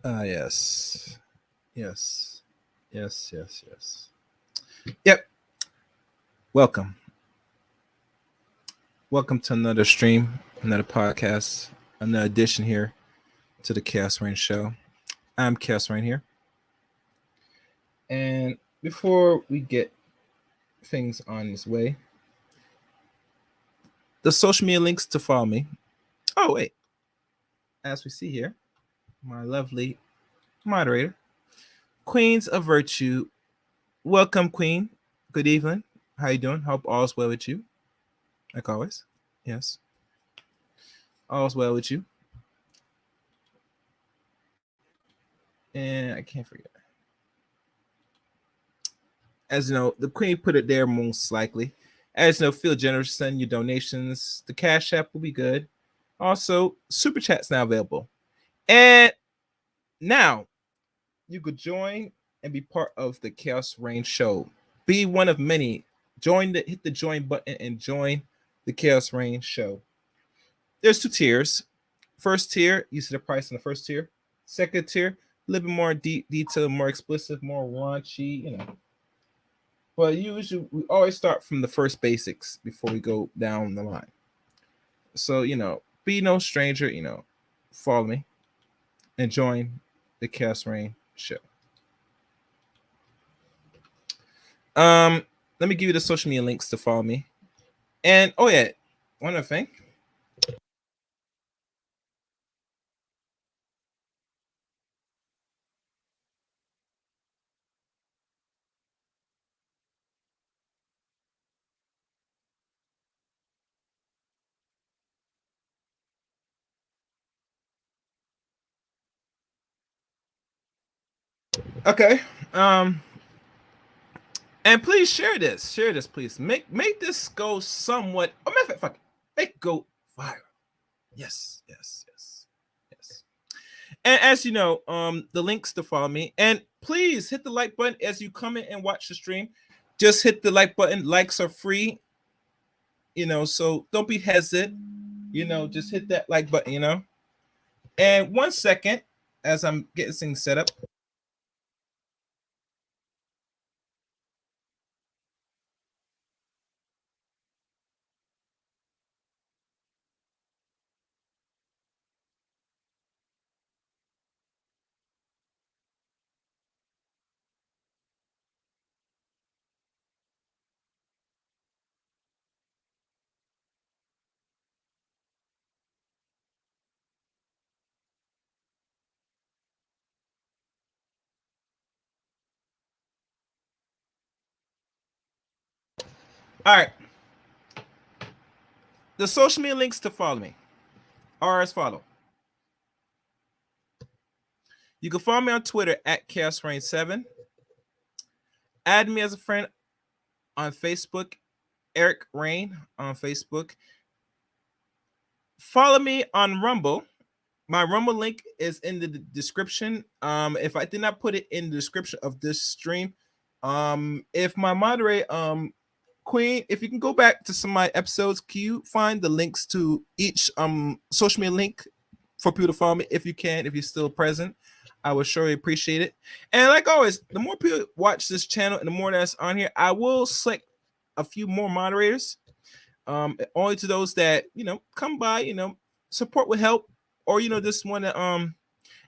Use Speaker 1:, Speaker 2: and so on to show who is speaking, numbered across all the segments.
Speaker 1: Yes. Yes. Yes, yes, yes. Yep. Welcome. Welcome to another stream, another podcast, another edition here to the Chaos Rain Show. I'm Chaos Rain here. And before we get things on this way, the social media links to follow me. Oh, wait. As we see here, my lovely moderator, Queens of Virtue. Welcome, Queen. Good evening. How you doing? Hope all's well with you. Like always. Yes. All's well with you. And I can't forget. As you know, the Queen put it there most likely. As you know, feel generous, send your donations. The Cash App will be good. Also, Super Chat's now available. And now you could join and be part of the Chaos Rain Show. Be one of many. Hit the join button and join the Chaos Rain Show. There's two tiers. First tier, you see the price in the first tier. Second tier, a little bit more detailed, more explicit, more raunchy. But usually we always start from the first basics before we go down the line. So, be no stranger, follow me and join the Chaos Rain Show. Let me give you the social media links to follow me. And oh yeah, one other thing. Okay. And please share this. Share this, please. Make this go somewhat. Oh, matter of fact, fuck it. Make it go viral. Yes, yes, yes, yes. And as you know, the links to follow me. And please hit the like button as you come in and watch the stream. Just hit the like button. Likes are free. So don't be hesitant. Just hit that like button. And 1 second, as I'm getting things set up. All right. The social media links to follow me are as follow. You can follow me on Twitter at ChaosRain7. Add me as a friend on Facebook, Eric Rain on Facebook. Follow me on Rumble. My Rumble link is in the description. If I did not put it in the description of this stream, if my moderator, Queen, if you can go back to some of my episodes, can you find the links to each social media link for people to follow me if you can, if you're still present? I would surely appreciate it. And like always, the more people watch this channel and the more that's on here, I will select a few more moderators. Only to those that come by, support with help, or just want to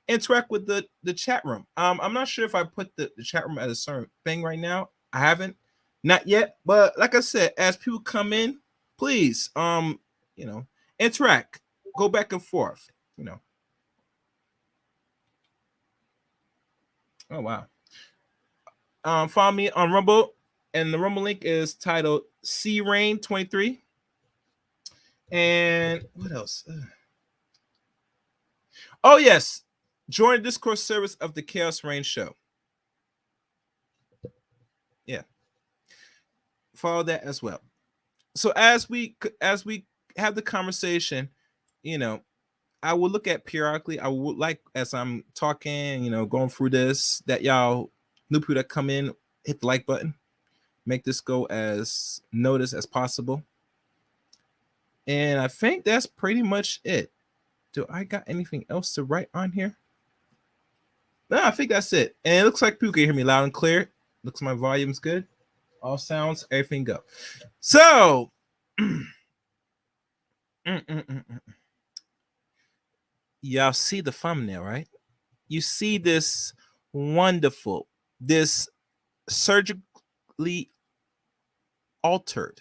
Speaker 1: interact with the chat room. I'm not sure if I put the chat room as a certain thing right now. I haven't, not yet. But like I said, as people come in, please interact, go back and forth. Oh wow. Follow me on Rumble, and the Rumble link is titled C Rain 23. And what else? Oh yes, join the Discord service of the Chaos Rain Show. Yeah, follow that as well. So as we have the conversation, I will look at periodically. I would like, as I'm talking, going through this, that y'all new people that come in, hit the like button, make this go as noticed as possible. And I think that's pretty much it. Do I got anything else to write on here? No, I think that's it. And it looks like people can hear me loud and clear. Looks like my volume's good. All sounds, everything go. So, y'all see the thumbnail, right? You see this wonderful, this surgically altered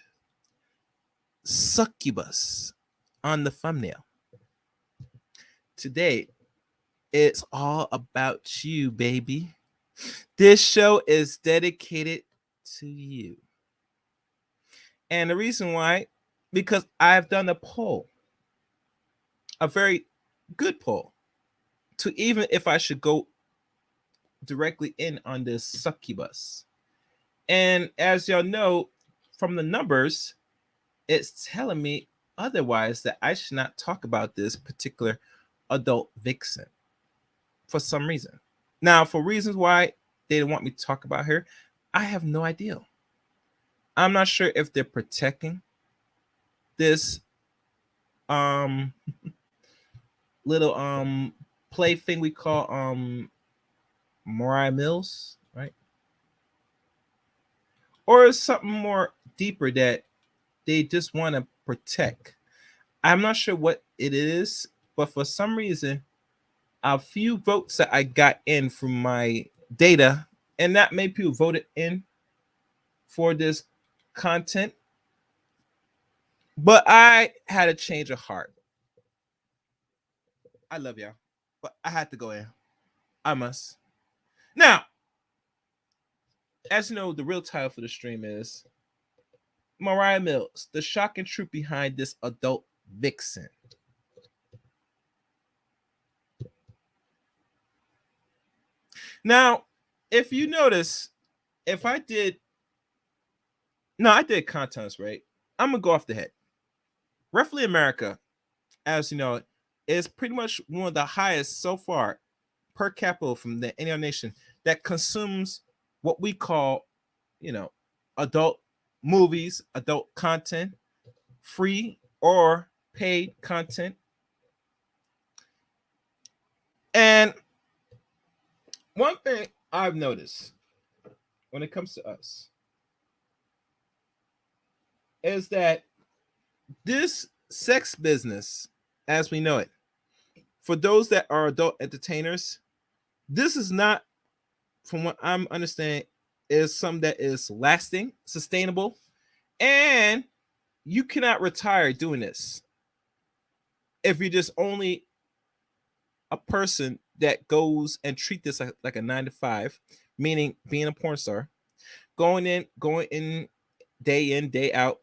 Speaker 1: succubus on the thumbnail. Today, it's all about you, baby. This show is dedicated to you. And the reason why, because I've done a poll, a very good poll, to even if I should go directly in on this succubus. And as y'all know from the numbers, it's telling me otherwise that I should not talk about this particular adult vixen for some reason. Now, for reasons why they didn't want me to talk about her, I have no idea. I'm not sure if they're protecting this little play thing we call Moriah Mills, right? Or is something more deeper that they just want to protect. I'm not sure what it is, but for some reason, a few votes that I got in from my data, and that made people voted in for this content. But I had a change of heart. I love y'all, but I had to go in. I must. Now, as you know, the real title for the stream is Moriah Mills, the shocking truth behind this adult vixen. Now, if you notice, if I did, no, I did contests, right? I'm gonna go off the head. Roughly America, as you know, is pretty much one of the highest so far per capita from any other nation that consumes what we call, adult movies, adult content, free or paid content. And one thing I've noticed when it comes to us is that this sex business, as we know it, for those that are adult entertainers, this is not, from what I'm understanding, is something that is lasting, sustainable, and you cannot retire doing this if you're just only a person that goes and treat this like a 9 to 5, meaning being a porn star, going in day out,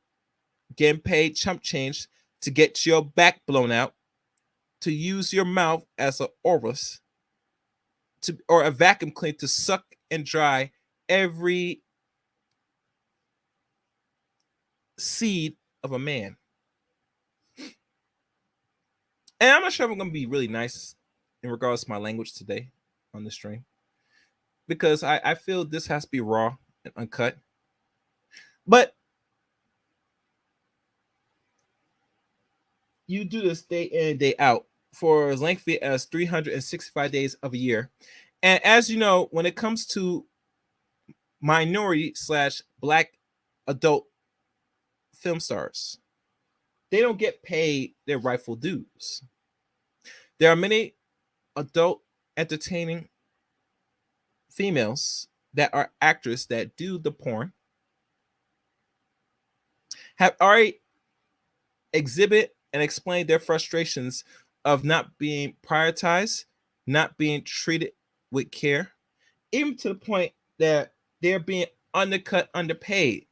Speaker 1: getting paid chump change to get your back blown out, to use your mouth as an orifice, or a vacuum cleaner to suck and dry every seed of a man. And I'm not sure if I'm going to be really nice in regards to my language today on the stream, because I feel this has to be raw and uncut. But you do this day in, day out for as lengthy as 365 days of a year. And as you know, when it comes to minority/black adult film stars, they don't get paid their rightful dues. There are many adult entertaining females that are actors that do the porn, have already exhibit and explained their frustrations of not being prioritized, not being treated with care, even to the point that they're being undercut, underpaid.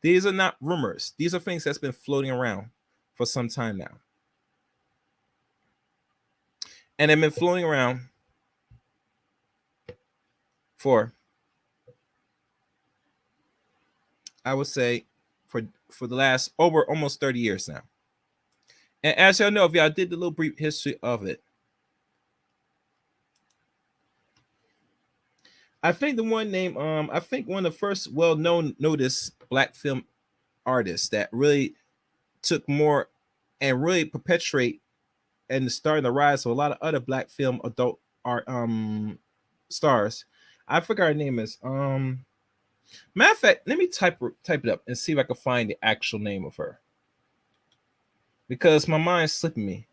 Speaker 1: These are not rumors. These are things that's been floating around for some time now. And they've been floating around for, I would say, for the last over almost 30 years now. And as y'all know, if y'all did the little brief history of it, I think the one name, I think one of the first well-known noticed black film artists that really took more and really perpetuate and starting the rise of a lot of other black film adult art stars. I forgot her name is. Matter of fact, let me type it up and see if I can find the actual name of her because my mind's slipping me.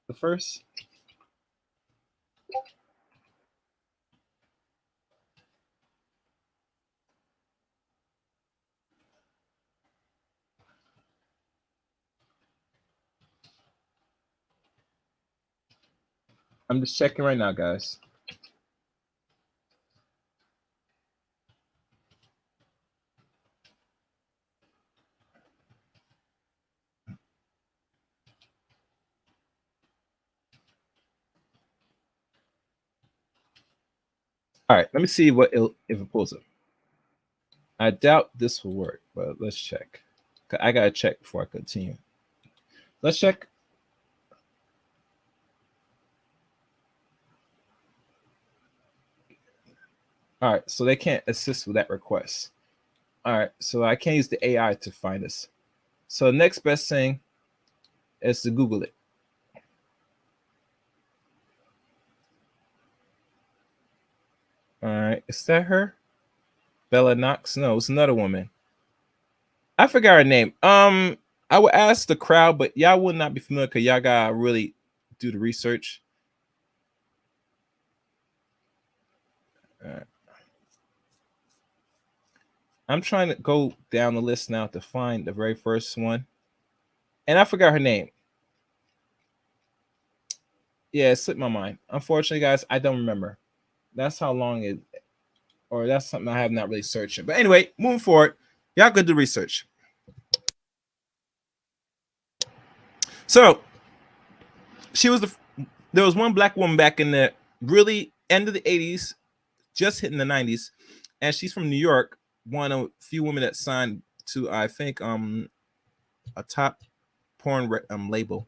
Speaker 1: The first. I'm just checking right now, guys. All right, let me see if it pulls up. I doubt this will work, but let's check. I gotta check before I continue. Let's check. All right, so they can't assist with that request. All right, so I can't use the AI to find this. So next best thing is to Google it. All right, is that her? Bella Knox? No, it's another woman. I forgot her name. I would ask the crowd, but y'all would not be familiar because y'all gotta really do the research. All right. I'm trying to go down the list now to find the very first one, and I forgot her name. Yeah, it slipped my mind. Unfortunately, guys, I don't remember. That's how long it, or that's something I have not really searched. But anyway, moving forward, y'all could do research. So she was there was one black woman back in the really end of the 80s, just hitting the 90s, and she's from New York. One of a few women that signed to I think a top porn label.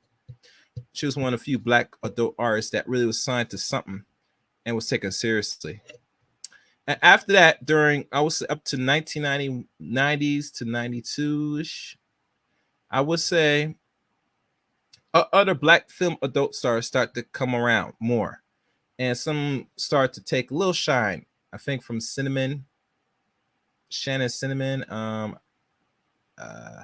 Speaker 1: She was one of a few black adult artists that really was signed to something and was taken seriously. And after that, during I was up to 1990s to 92 ish, I would say other black film adult stars start to come around more, and some start to take a little shine. I think from Shannon Cinnamon. Uh,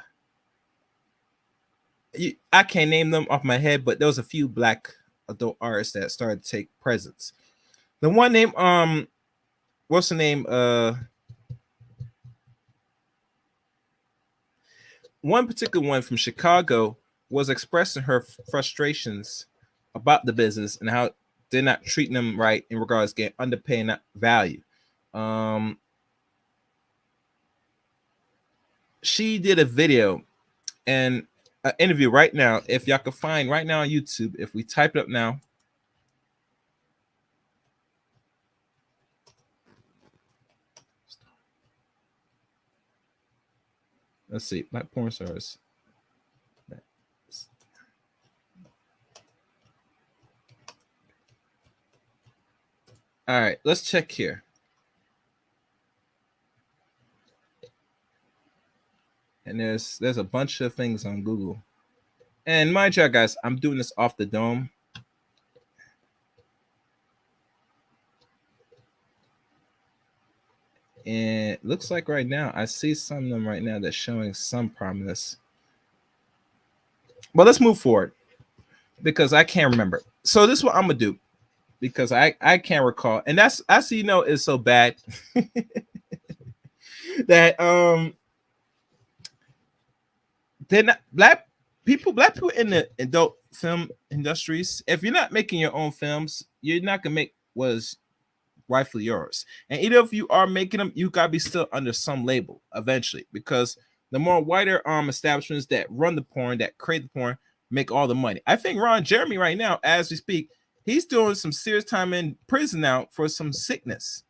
Speaker 1: I can't name them off my head, but there was a few black adult artists that started to take presence. The one name, what's the name? One particular one from Chicago was expressing her frustrations about the business and how they're not treating them right in regards to getting underpaying that value. Um, she did a video and an interview right now. If y'all can find right now on YouTube, if we type it up now, let's see, black porn stars. All right, let's check here. And there's a bunch of things on Google. And mind you, guys, I'm doing this off the dome. And it looks like right now I see some of them right now that's showing some promise. But let's move forward because I can't remember. So this is what I'm gonna do because I can't recall, and that's is so bad that they're not black people in the adult film industries. If you're not making your own films, you're not gonna make what is rightfully yours. And even if you are making them, you gotta be still under some label eventually, because the more wider establishments that run the porn, that create the porn, make all the money. I think Ron Jeremy right now, as we speak, he's doing some serious time in prison now for some sickness.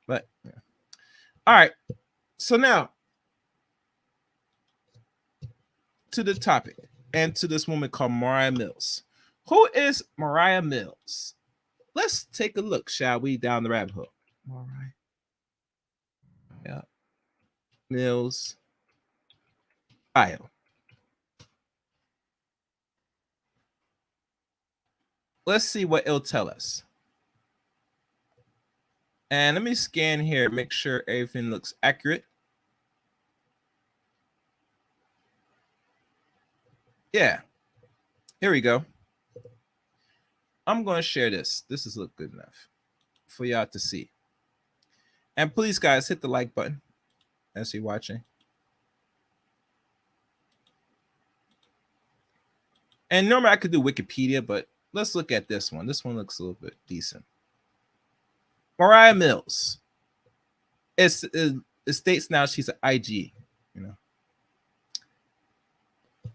Speaker 1: But yeah. All right, so now to the topic and to this woman called Moriah Mills. Who is Moriah Mills? Let's take a look, shall we, down the rabbit hole. Moriah. Yeah. Mills. Bio. let's see what it'll tell us. And let me scan here, make sure everything looks accurate. Yeah, here we go. I'm going to share this. This is look good enough for y'all to see. And please, guys, hit the like button as you're watching. And normally I could do Wikipedia, but let's look at this one. This one looks a little bit decent. Moriah Mills. It states now she's an IG, you know.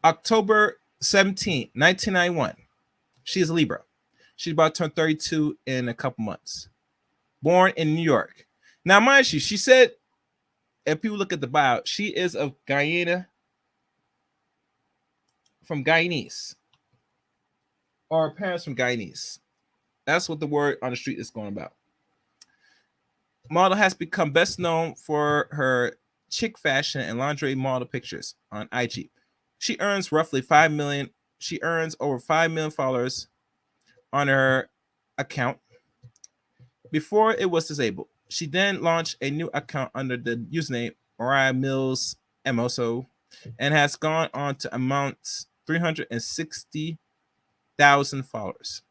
Speaker 1: October 17, 1991. She's a Libra. She's about to turn 32 in a couple months. Born in New York. Now, mind you, she said, if people look at the bio, she is of Guyana, from Guyanese. Or her parents from Guyanese. That's what the word on the street is going about. Model has become best known for her chic fashion and lingerie model pictures on IG. She earns roughly 5 million. She earns over 5 million followers on her account before it was disabled. She then launched a new account under the username Moriah Mills MOSO and has gone on to amount 360,000 followers.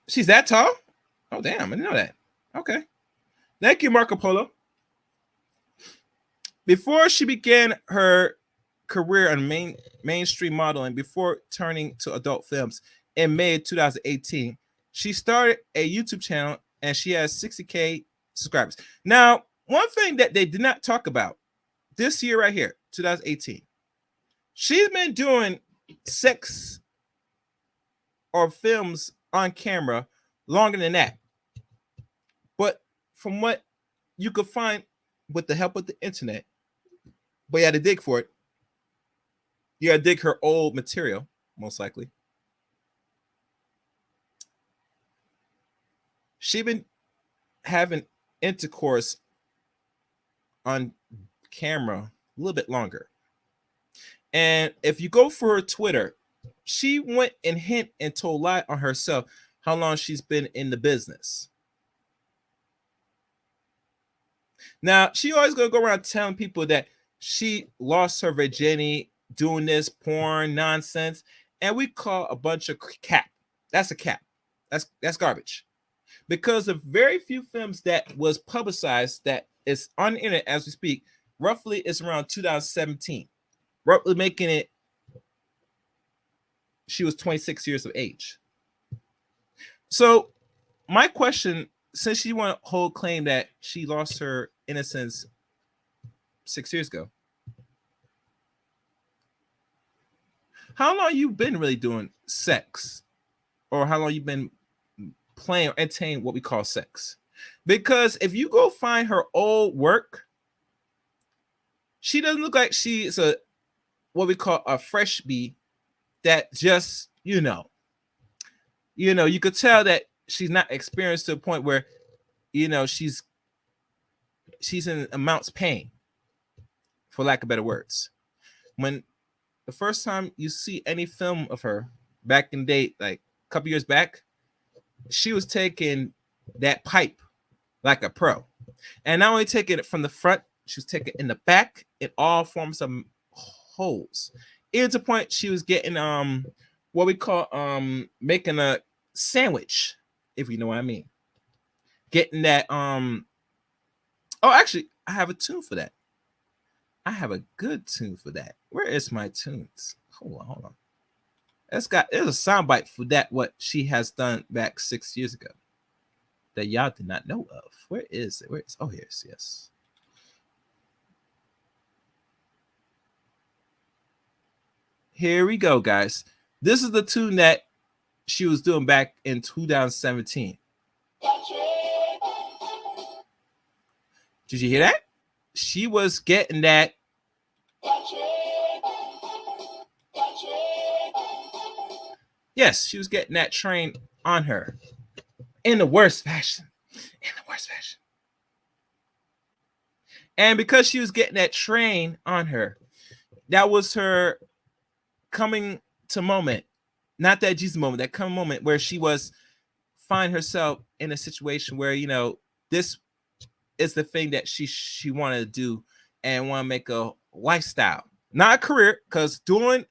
Speaker 1: She's that tall? Oh, damn. I didn't know that. Okay. Thank you, Marco Polo. Before she began her career on mainstream modeling, before turning to adult films in May 2018, she started a YouTube channel and she has 60K subscribers. Now, one thing that they did not talk about this year right here, 2018, she's been doing sex or films on camera longer than that. But from what you could find with the help of the internet, but you had to dig for it. You had to dig her old material, most likely. She's been having intercourse on camera a little bit longer. And if you go for her Twitter, she went and hint and told a lie on herself how long she's been in the business. Now, she always gonna go around telling people that she lost her virginity doing this porn nonsense, and we call a bunch of cap. That's a cap. That's garbage. Because of very few films that was publicized that is on the internet as we speak, roughly it's around 2017. Roughly making it she was 26 years of age. So my question, since you want to hold claim that she lost her innocence 6 years ago, how long you been really doing sex? Or how long you been playing or entertaining what we call sex? Because if you go find her old work, she doesn't look like she's a what we call a fresh bee that just, you could tell that she's not experienced to a point where, she's in amounts pain, for lack of better words. When the first time you see any film of her back in date, like a couple years back, she was taking that pipe like a pro. And not only taking it from the front, she was taking it in the back in all forms of holes. Even to the point she was getting what we call making a sandwich, if you know what I mean. Getting that actually, I have a tune for that. I have a good tune for that. Where is my tunes? Hold on. There's a soundbite for that, what she has done back 6 years ago that y'all did not know of. Where is it? Oh, here's yes. Here we go, guys. This is the tune that she was doing back in 2017. Did you hear that? She was getting that. Yes, she was getting that train on her in the worst fashion. And because she was getting that train on her, that was her coming to moment, not that Jesus moment, that coming moment where she was find herself in a situation where this is the thing that she wanted to do and want to make a lifestyle, not a career, because doing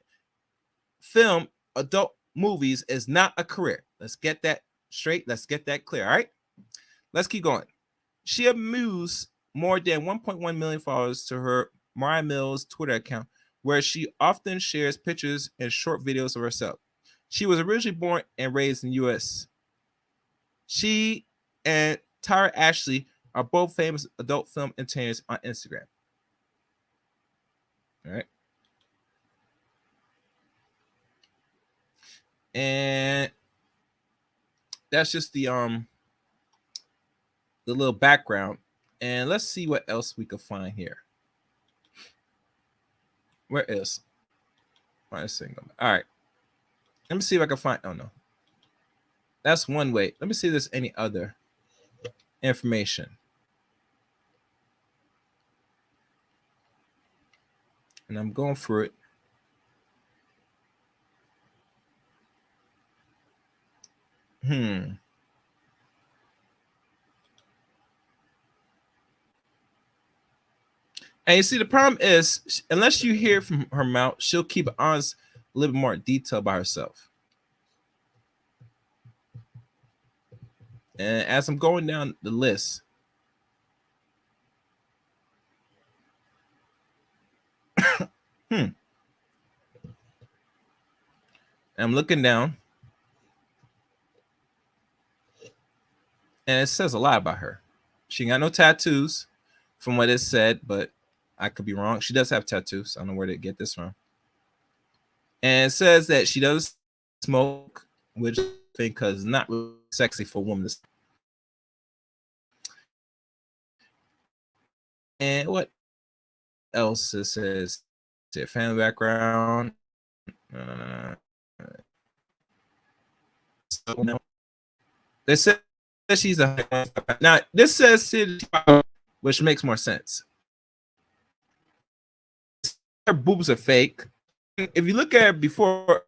Speaker 1: film adult movies is not a career. Let's get that straight. Let's get that clear. All right, let's keep going. She amused more than 1.1 million followers to her Moriah Mills Twitter account, where she often shares pictures and short videos of herself. She was originally born and raised in the U.S. She and Tyra Ashley are both famous adult film entertainers on Instagram. All right. And that's just the little background. And let's see what else we could find here. Where is my single? All right. Let me see if I can find. Oh no. That's one way. Let me see if there's any other information. And I'm going through it. And you see, the problem is, unless you hear from her mouth, she'll keep it honest, a little bit more detail by herself. And as I'm going down the list, I'm looking down, and it says a lot about her. She ain't got no tattoos, from what it said, but I could be wrong. She does have tattoos. I don't know where to get this from. And it says that she does smoke, which I think because not really sexy for a woman. And what else it says? Family background. They said that she's a now. This says which makes more sense. Her boobs are fake. If you look at her before,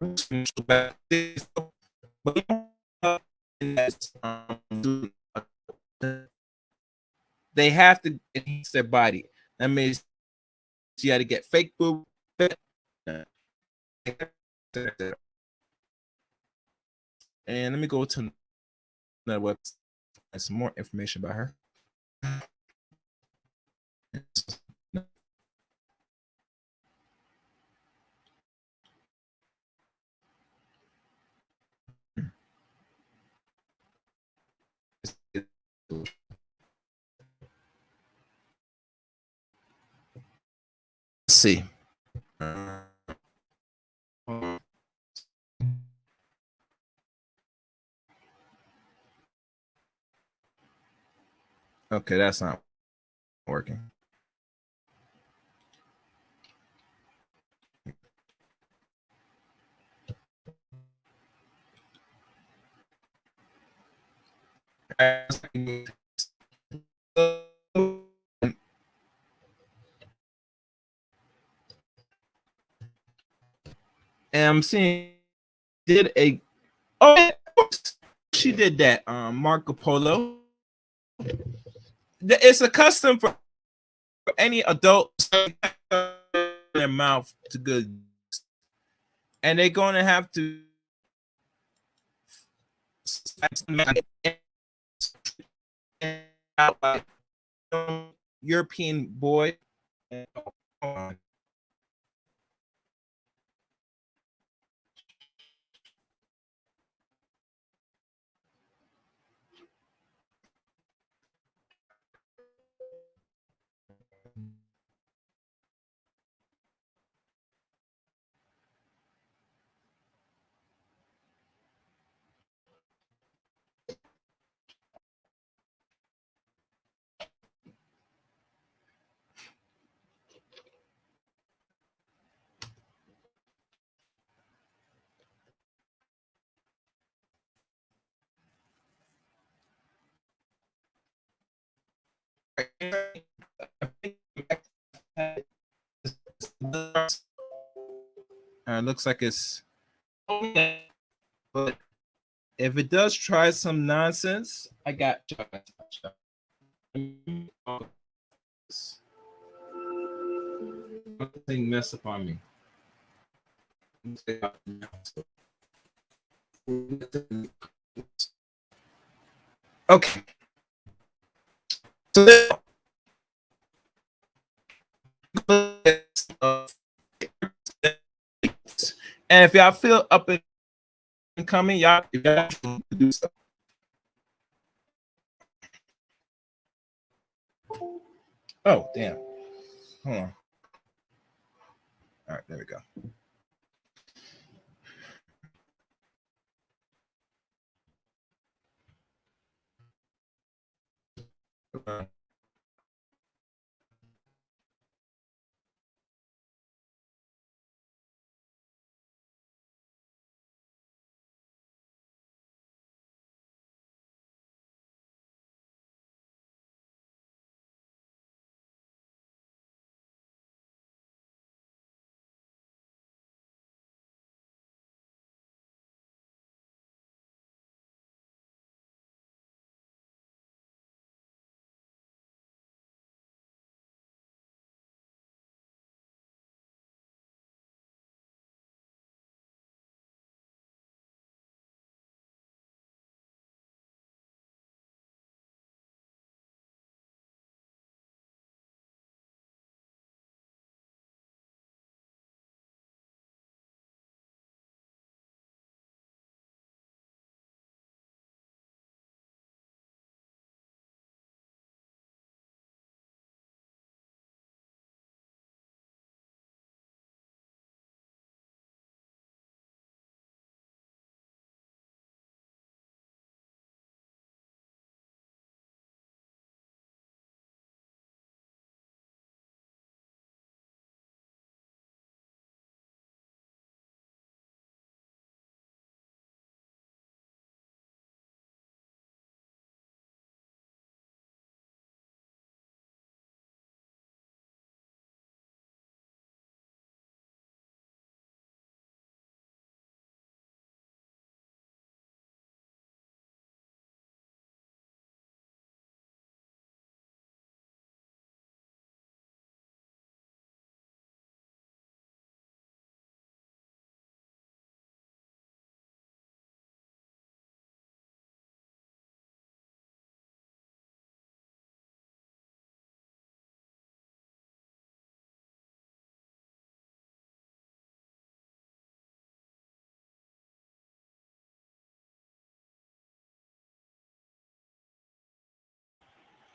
Speaker 1: they have to enhance their body. That means you had to get fake boob. And let me go to another website and some more information about her. Let's see. Okay, that's not working. And I'm seeing she did that Marco Polo. It's a custom for any adult their mouth to good, and they're going to have to European boy. All Looks like it's, but if it does try some nonsense, I got thing mess up on me. Okay. So and if y'all feel up and coming, y'all do stuff. Oh, damn. Hold on. All right, there we go.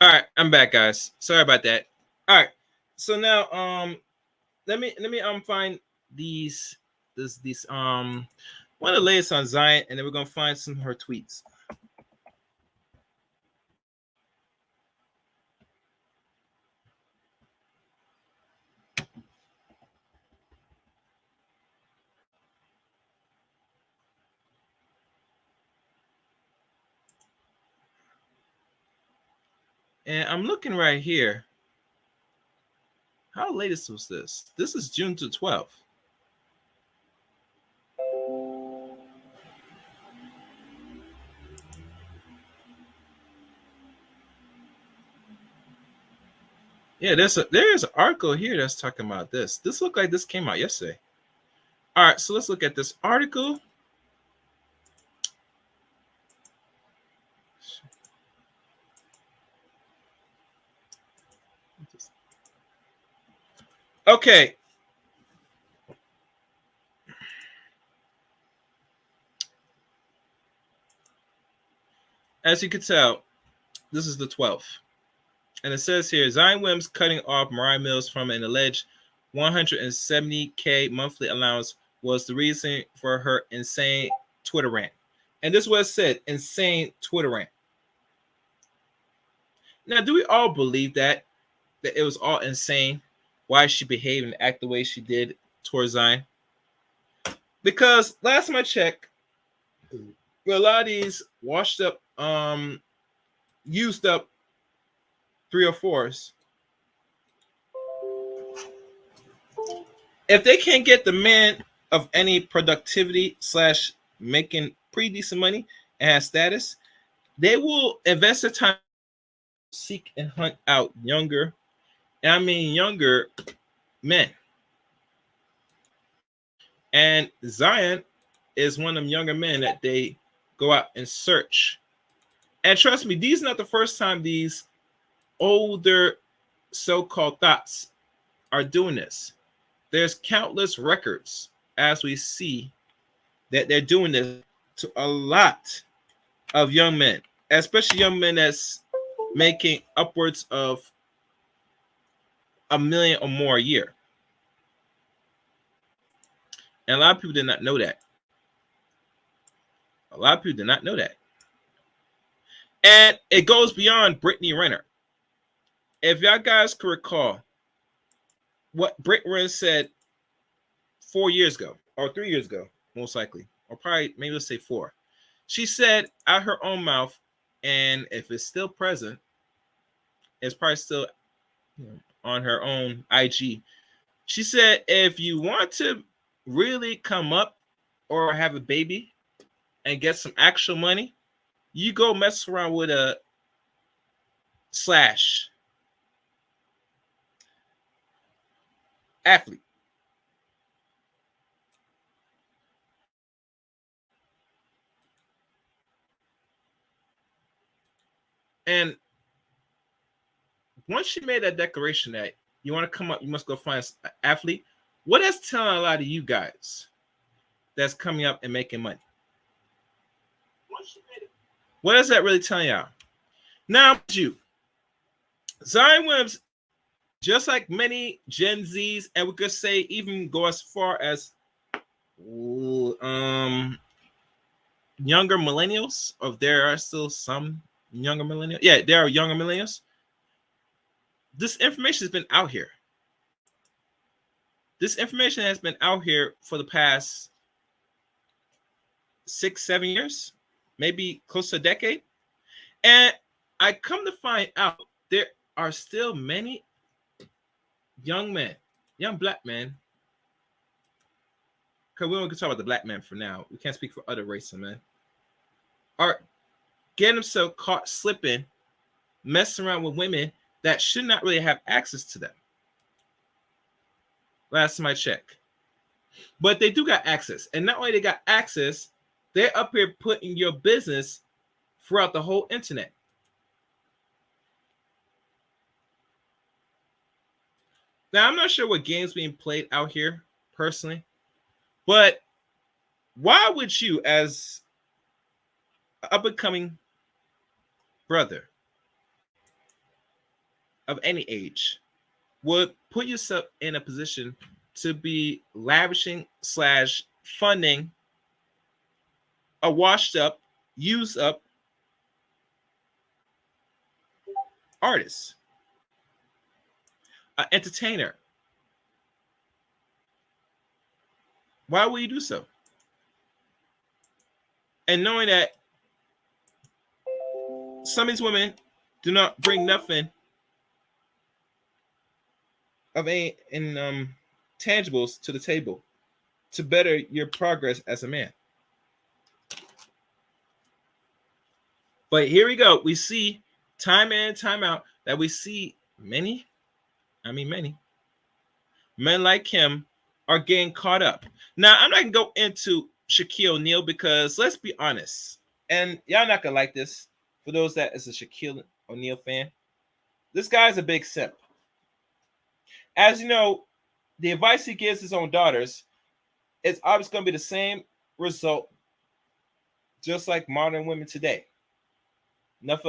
Speaker 1: All right, I'm back, guys. Sorry about that. All right, so now let me find these one of the latest on Zion, and then we're gonna find some of her tweets. And I'm looking right here. How latest was this? This is June 12th. Yeah, there's an article here that's talking about this. This looked like this came out yesterday. All right, so let's look at this article. Okay. As you can tell, this is the 12th. And it says here, Zion Williams cutting off Moriah Mills from an alleged $170K monthly allowance was the reason for her insane Twitter rant. And this was said, insane Twitter rant. Now, do we all believe that it was all insane? Why she behaved and act the way she did towards Zion? Because last time I checked, a lot of these washed up, used up 304s. If they can't get the man of any productivity slash making pretty decent money and has status, they will invest their time seek and hunt out younger, and I mean younger men. And Zion is one of them younger men that they go out and search. And trust me, these are not the first time these older so-called thoughts are doing this. There's countless records as we see that they're doing this to a lot of young men, especially young men that's making upwards of $1 million or more a year. And a lot of people did not know that. A lot of people did not know that. And it goes beyond Brittany Renner. If y'all guys can recall what Brittany Renner said 4 years ago, or 3 years ago, most likely, or probably maybe let's say 4. She said out her own mouth, and if it's still present, it's probably still on her own IG. She said, if you want to really come up or have a baby and get some actual money, you go mess around with a slash athlete. And once she made that declaration that you want to come up, you must go find an athlete, what that's telling a lot of you guys that's coming up and making money? What is that really telling y'all? Now, you, Zion Williams, just like many Gen Zs, and we could say even go as far as younger millennials, or there are still some younger millennials. Yeah, there are younger millennials. This information has been out here. This information has been out here for the past 6-7 years, maybe close to a decade. And I come to find out there are still many young men, young black men, because we don't talk about the black men for now. We can't speak for other races, man. Are getting themselves caught slipping, messing around with women that should not really have access to them. Last time I checked. But they do got access. And not only they got access, they're up here putting your business throughout the whole internet. Now, I'm not sure what game's being played out here, personally. But why would you, as an up-and-coming brother of any age, would put yourself in a position to be lavishing / funding a washed up, used up artist, an entertainer? Why would you do so? And knowing that some of these women do not bring nothing of any tangibles to the table to better your progress as a man. But here we go. We see time in, time out that we see many men like him are getting caught up. Now, I'm not going to go into Shaquille O'Neal because let's be honest, and y'all not going to like this, for those that is a Shaquille O'Neal fan, this guy's a big simp. As you know, the advice he gives his own daughters is obviously going to be the same result, just like modern women today. Enough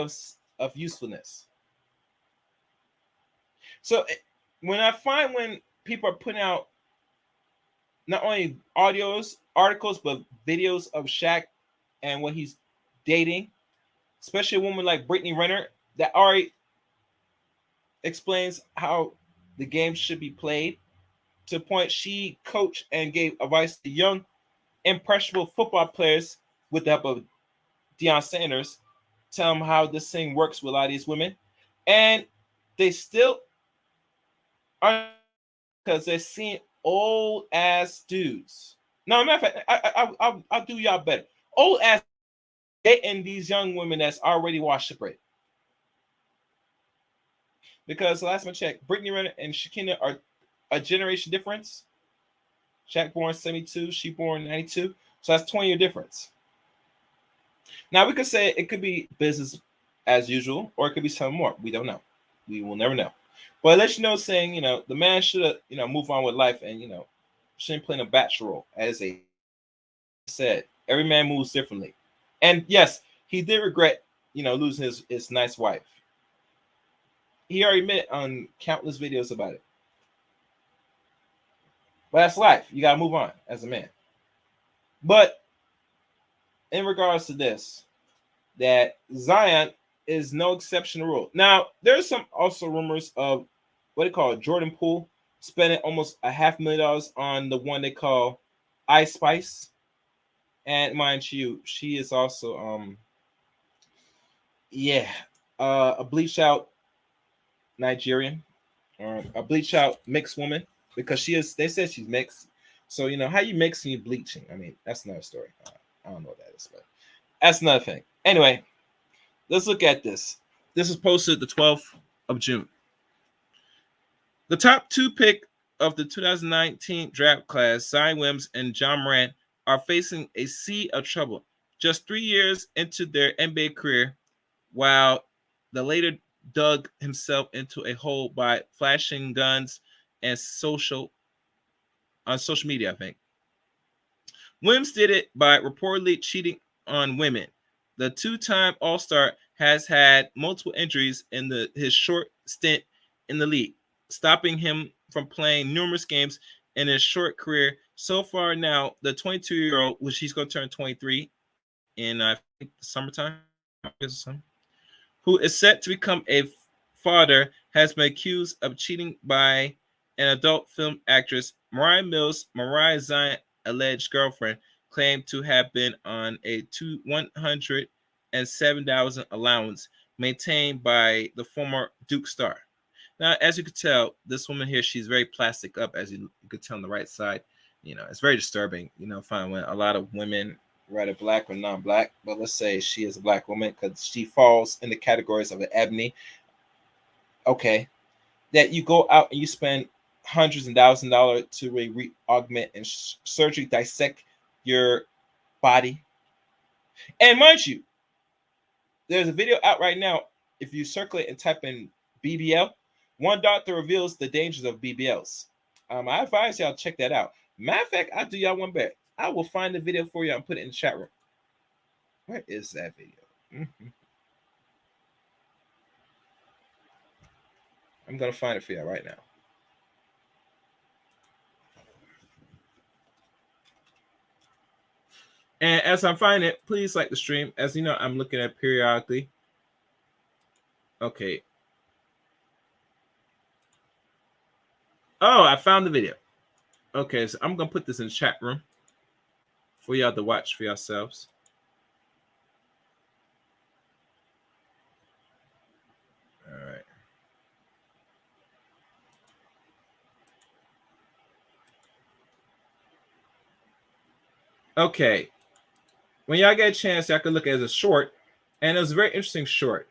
Speaker 1: of usefulness. So when I find when people are putting out not only audios, articles, but videos of Shaq and what he's dating, especially a woman like Brittany Renner that already explains how the game should be played, to the point she coached and gave advice to young, impressionable football players with the help of Deion Sanders, tell them how this thing works with a lot of these women. And they still are, because they're seeing old ass dudes No, matter of fact, I'll do y'all better. Old ass dating these young women that's already washed the bread. Because last time I checked, Brittany Renner and Shakina are a generation difference. Shaq born 72, she born 92. So that's 20-year difference. Now we could say it could be business as usual, or it could be something more. We don't know. We will never know. But it lets you know, saying, the man should, move on with life and, shouldn't play a bachelor role. As they said, every man moves differently. And yes, he did regret, losing his nice wife. He already admitted on countless videos about it. But that's life. You gotta move on as a man. But in regards to this, that Zion is no exception to the rule. Now, there's some also rumors of what they call Jordan Poole spending almost $500,000 on the one they call Ice Spice. And mind you, she is also a bleach out Nigerian or a bleach out mixed woman, because they said she's mixed. So how you mixing, you bleaching. I mean, that's another story. I don't know what that is, but that's another thing. Anyway, let's look at this. This is posted the 12th of June. The top 2 pick of the 2019 draft class, Zion Williams and John Morant, are facing a sea of trouble just 3 years into their NBA career, while the later dug himself into a hole by flashing guns and on social media, I think. Williams did it by reportedly cheating on women. The 2-time All-Star has had multiple injuries in his short stint in the league, stopping him from playing numerous games in his short career. So far now, the 22-year-old, which he's going to turn 23 in, I think, the summertime, who is set to become a father, has been accused of cheating by an adult film actress. Moriah Mills, Mariah Zion alleged girlfriend, claimed to have been on a $107,000 allowance maintained by the former Duke star. Now, as you could tell, this woman here, she's very plastic up, as you could tell on the right side. It's very disturbing, find when a lot of women, whether black or non-black, but let's say she is a black woman because she falls in the categories of an ebony. Okay, that you go out and you spend hundreds and thousands of dollars to augment and surgery dissect your body. And mind you, there's a video out right now. If you circulate and type in BBL, one doctor reveals the dangers of BBLs. I advise y'all check that out. Matter of fact, I'll do y'all one better. I will find the video for you and put it in the chat room. Where is that video? Mm-hmm. I'm going to find it for you right now. And as I'm finding it, please like the stream. As you know, I'm looking at periodically. Okay. Oh, I found the video. Okay, so I'm going to put this in the chat room for y'all to watch for yourselves. All right. Okay. When y'all get a chance, y'all can look at it as a short. And it was a very interesting short.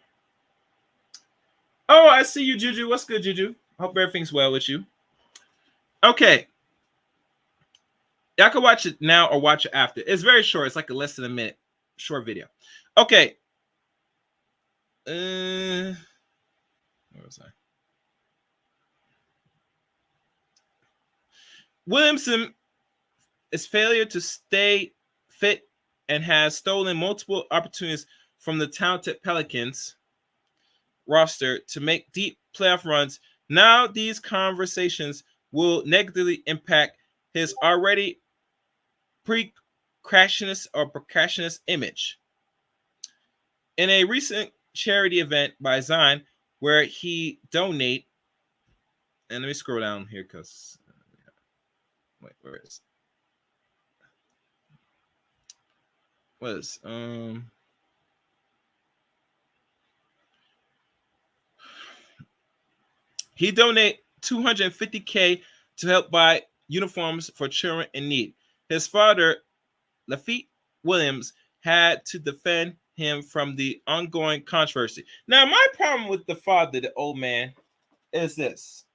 Speaker 1: Oh, I see you, Juju. What's good, Juju? Hope everything's well with you. Okay. Y'all can watch it now or watch it after. It's very short. It's like a less than a minute short video. Okay. Where was I? Williamson is failure to stay fit and has stolen multiple opportunities from the talented Pelicans roster to make deep playoff runs. Now these conversations will negatively impact his already procrastinous image. In a recent charity event by Zion, where he donate, and let me scroll down here because wait, where is he donate $250K to help buy uniforms for children in need. his father, Lafitte Williams, had to defend him from the ongoing controversy. Now, my problem with the father, the old man, is this.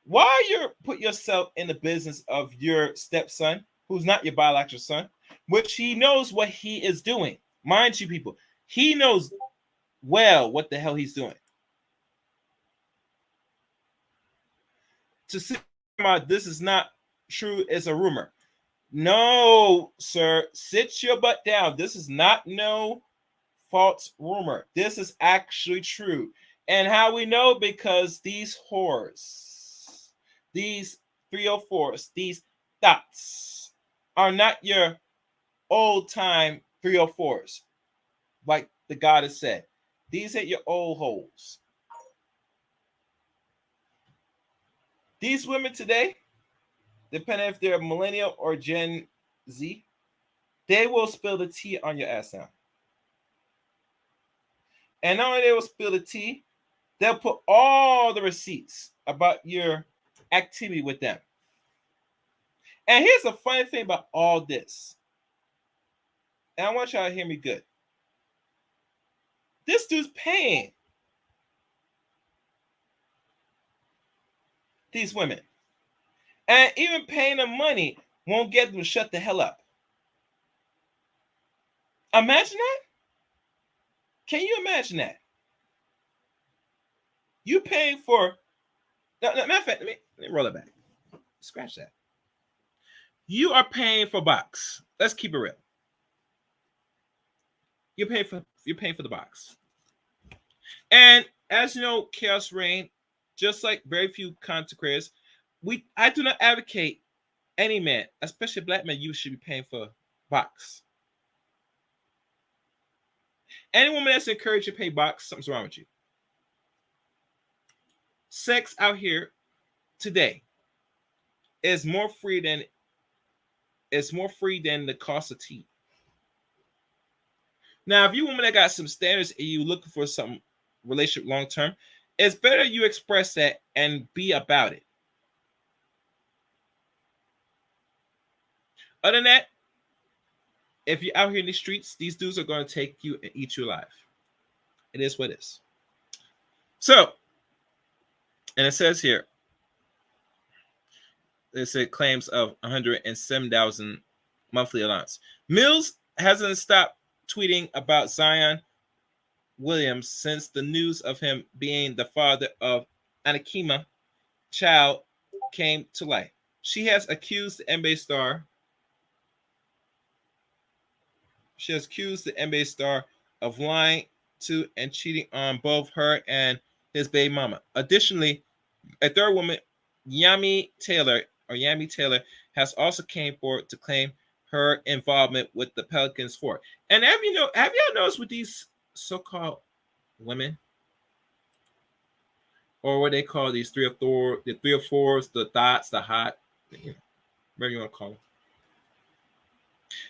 Speaker 1: Why you put yourself in the business of your stepson, who's not your biological son, which he knows what he is doing. Mind you, people, he knows well what the hell he's doing. To say this is not true is a rumor. No, sir, sit your butt down. This is not no false rumor. This is actually true. And how we know? Because these whores, these 304s, these dots are not your old time 304s, like the goddess said. These are your old holes. These women today, depending if they're millennial or Gen Z, they will spill the tea on your ass now. And not only they will spill the tea, they'll put all the receipts about your activity with them. And here's the funny thing about all this. And I want y'all to hear me good. This dude's paying these women. And even paying them money won't get them to shut the hell up. Imagine that. Can you imagine that? You paying for... Matter of fact, let me roll it back. Scratch that. You are paying for box. Let's keep it real. You're paying for the box. And as you know, chaos reign, just like very few content creators, I do not advocate any man, especially black men, you should be paying for box. Any woman that's encouraged to pay box, something's wrong with you. Sex out here today is more free than the cost of tea. Now, if you woman that got some standards and you looking for some relationship long term, it's better you express that and be about it. Other than that, if you're out here in the streets, these dudes are going to take you and eat you alive. It is what it is. So, and it says here, it claims of 107,000 monthly allowance. Mills hasn't stopped tweeting about Zion Williams since the news of him being the father of Anakima child came to light. She has accused the NBA star. She has accused the NBA star of lying to and cheating on both her and his baby mama. Additionally, a third woman, Yami Taylor, has also came forward to claim her involvement with the Pelicans sport. And have y'all noticed with these so-called women, or what they call these 304s, the dots, the hot, whatever you want to call them?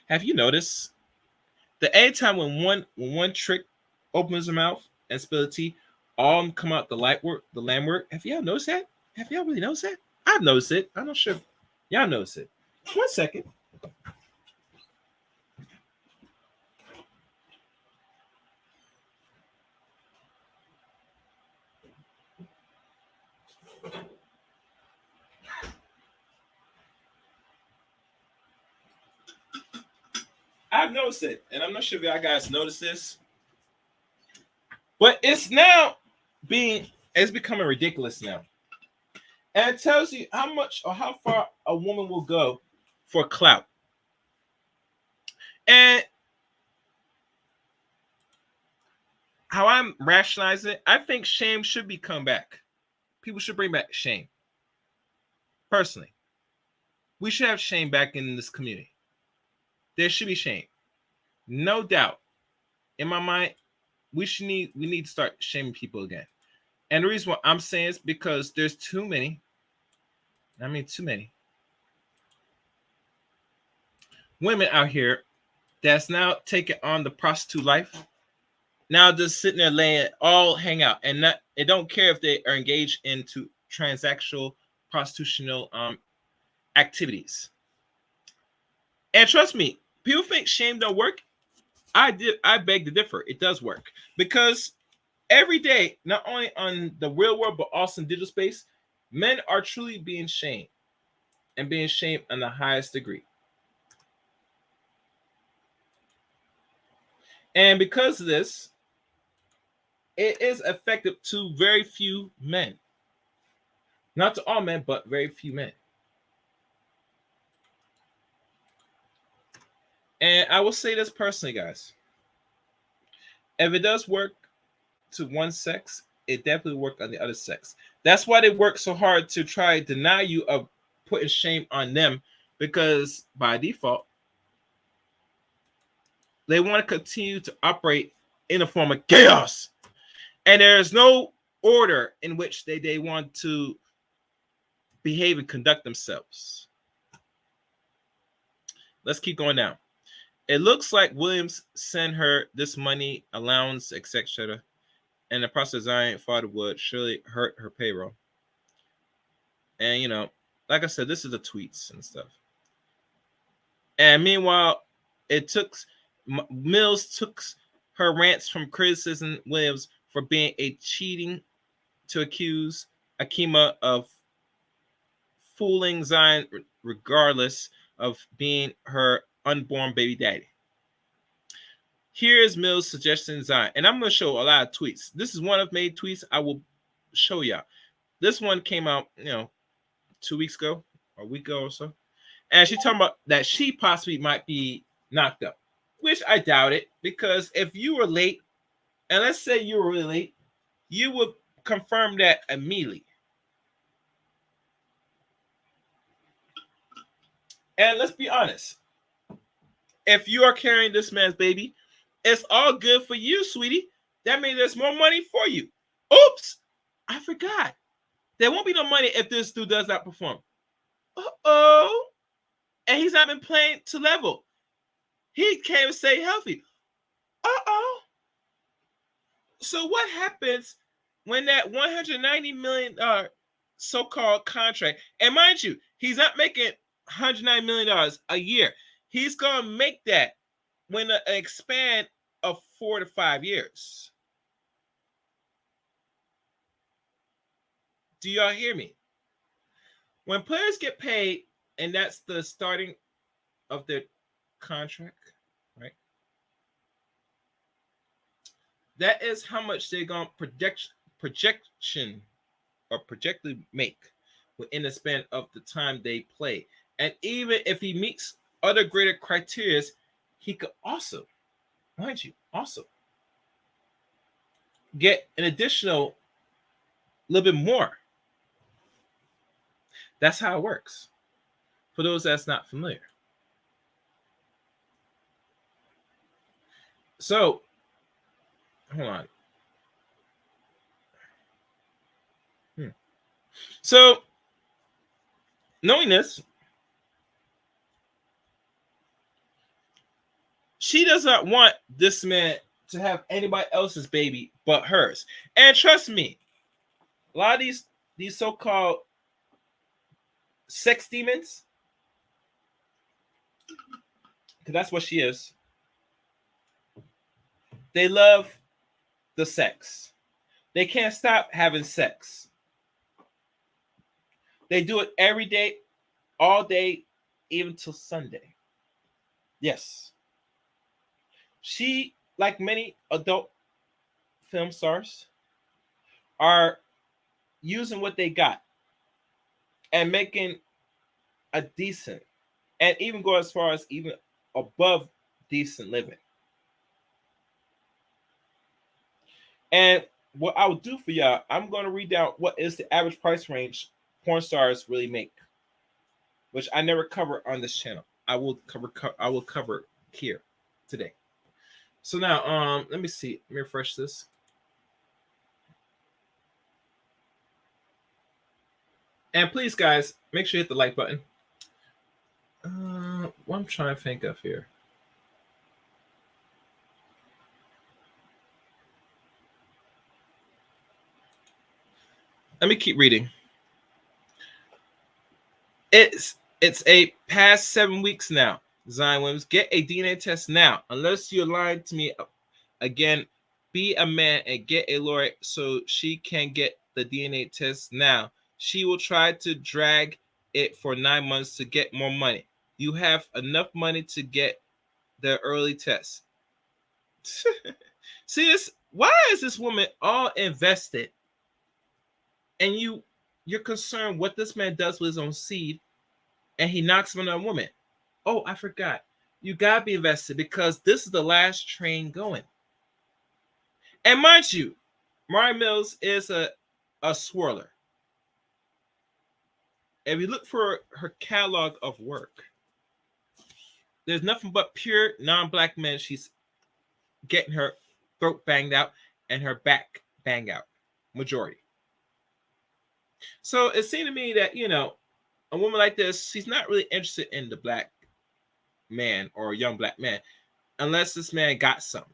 Speaker 1: Have you noticed that anytime when one trick opens her mouth and spill the tea, all them come out the lamb work? Have y'all noticed that? Have y'all really noticed that? I've noticed it. I'm not sure if y'all noticed it. 1 second. I've noticed it, and I'm not sure if y'all guys noticed this, but it's becoming ridiculous now. And it tells you how much or how far a woman will go for clout. And how I'm rationalizing it, I think shame should be come back. People should bring back shame. Personally, we should have shame back in this community. There should be shame. No doubt. In my mind, we need to start shaming people again. And the reason why I'm saying is because there's too many women out here that's now taking on the prostitute life. Now just sitting there laying all hang out and don't care if they are engaged into transactional prostitutional activities. And trust me, people think shame don't work. I beg to differ. It does work because every day, not only on the real world but also in digital space, men are truly being shamed and being shamed on the highest degree. And because of this, it is effective to very few men. Not to all men, but very few men. And I will say this personally, guys. If it does work to one sex, it definitely work on the other sex. That's why they work so hard to try to deny you of putting shame on them, because by default, they want to continue to operate in a form of chaos. And there's no order in which they want to behave and conduct themselves. Let's keep going now. It looks like Williams sent her this money, allowance, etc. And the process Zion father would surely hurt her payroll. And like I said, this is the tweets and stuff. And meanwhile, Mills took her rants from criticism Williams for being a cheating to accuse Akima of fooling Zion regardless of being her unborn baby daddy. Here is Mills' suggestion Zion. And I'm going to show a lot of tweets. This is one of many tweets I will show y'all. This one came out, 2 weeks ago, or a week ago or so. And she's talking about that she possibly might be knocked up, which I doubt it, because if you were late, and let's say you were really late, you would confirm that immediately. And let's be honest. If you are carrying this man's baby, it's all good for you, sweetie. That means there's more money for you. Oops, I forgot. There won't be no money if this dude does not perform. Uh-oh. And he's not been playing to level. He can't even stay healthy. Uh-oh. So what happens when that $190 million so-called contract, and mind you, he's not making $109 million a year. He's going to make that when an expand of 4 to 5 years. Do y'all hear me? When players get paid, and that's the starting of their contract, right? That is how much they're going to projectedly make within the span of the time they play. And even if he meets other greater criteria, he could also, mind you, get an additional little bit more. That's how it works. For those that's not familiar. So, hold on. So, knowing this, she does not want this man to have anybody else's baby but hers. And trust me, a lot of these so-called sex demons, because that's what she is, they love the sex. They can't stop having sex. They do it every day, all day, even till Sunday. Yes. She, like many adult film stars, are using what they got and making a decent, and even go as far as even above decent living. And what I will do for y'all, I'm going to read down what is the average price range porn stars really make, which I never cover on this channel. I will cover here today. So now, let me see. Let me refresh this. And please, guys, make sure you hit the like button. What I'm trying to think of here. Let me keep reading. It's a past 7 weeks now. Zion Williams, get a DNA test now. Unless you're lying to me again, be a man and get a lawyer so she can get the DNA test now. She will try to drag it for 9 months to get more money. You have enough money to get the early test. See this? Why is this woman all invested? And you're concerned what this man does with his own seed, and he knocks him on a woman. Oh, I forgot. You gotta be invested because this is the last train going. And mind you, Moriah Mills is a swirler. If you look for her catalog of work, there's nothing but pure non-black men she's getting her throat banged out and her back banged out. Majority. So it seemed to me that, a woman like this, she's not really interested in the black man or a young black man unless this man got something.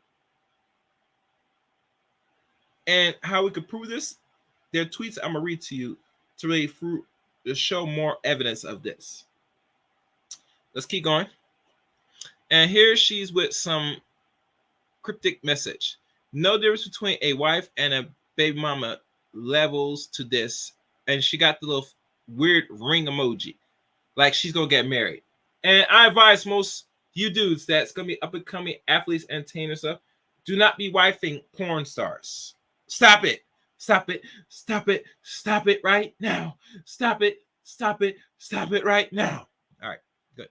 Speaker 1: And how we could prove this, there are tweets I'm going to read to you to really to show more evidence of this. Let's keep going. And here she's with some cryptic message. No difference between a wife and a baby mama levels to this. And she got the little weird ring emoji. Like she's going to get married. And I advise most you dudes that's going to be up and coming athletes, entertainers, stuff, do not be wifing porn stars. Stop it. Stop it. Stop it. Stop it right now. Stop it. Stop it. Stop it right now. All right. Good.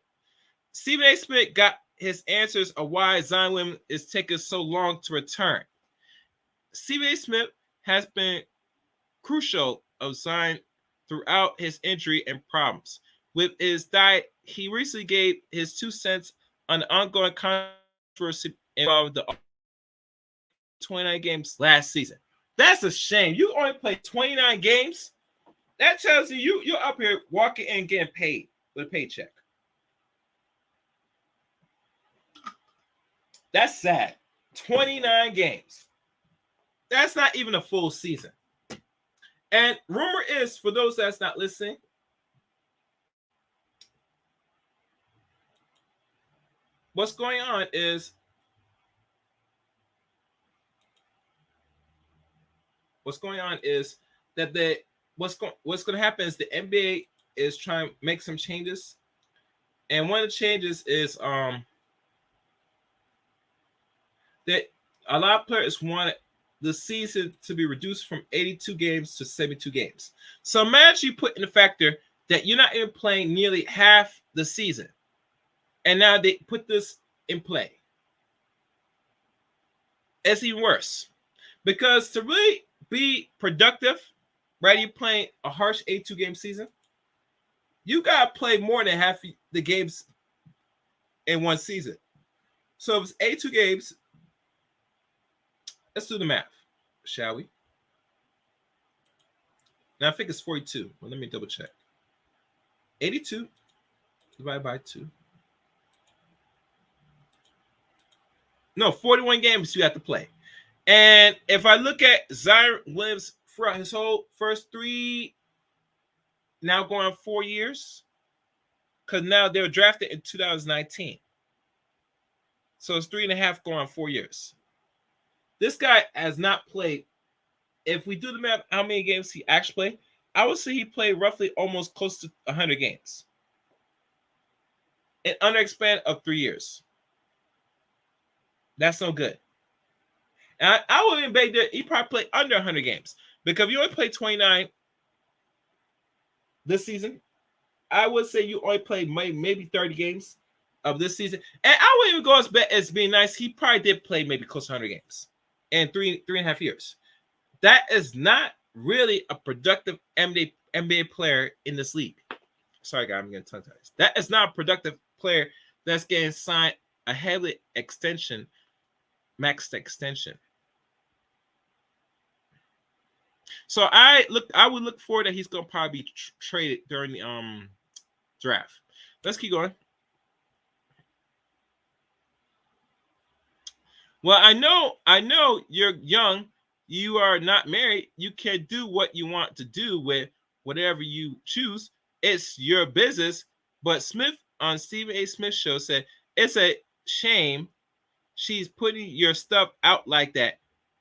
Speaker 1: Stephen A. Smith got his answers of why Zion Williams is taking so long to return. Stephen A. Smith has been crucial of Zion throughout his injury and problems. With his diet, he recently gave his 2 cents on the ongoing controversy involving the 29 games last season. That's a shame. You only played 29 games. That tells you you're up here walking and getting paid with a paycheck. That's sad. 29 games. That's not even a full season. And rumor is, for those that's not listening, what's going on is that what's going to happen is the NBA is trying to make some changes, and one of the changes is that a lot of players want the season to be reduced from 82 games to 72 games. So imagine you put in the factor that you're not even playing nearly half the season, and now they put this in play. It's even worse because to really be productive, right? You're playing a harsh 82 game season. You gotta play more than half the games in one season. So if it's 82 games, let's do the math, shall we? Now I think it's 42. Well, let me double check. 82 divided by 2. No, 41 games you have to play. And if I look at Zion Williams for his whole first 3, now going on 4 years, because now they were drafted in 2019. So it's 3.5 going on 4 years. This guy has not played. If we do the math, how many games he actually played, I would say he played roughly almost close to 100 games in under a span of 3 years. That's no good. And I would even bet that he probably played under 100 games because if you only played 29 this season, I would say you only played maybe 30 games of this season. And I would even go as bet as being nice. He probably did play maybe close to 100 games in 3.5 years. That is not really a productive NBA player in this league. Sorry, guys, I'm getting tongue-tied. That is not a productive player that's getting signed a heavy extension, max extension. So I would look forward that he's gonna probably be traded during the draft. Let's keep going. Well, I know you're young. You are not married. You can do what you want to do with whatever you choose. It's your business. But Smith on Stephen A. Smith's show said, it's a shame she's putting your stuff out like that.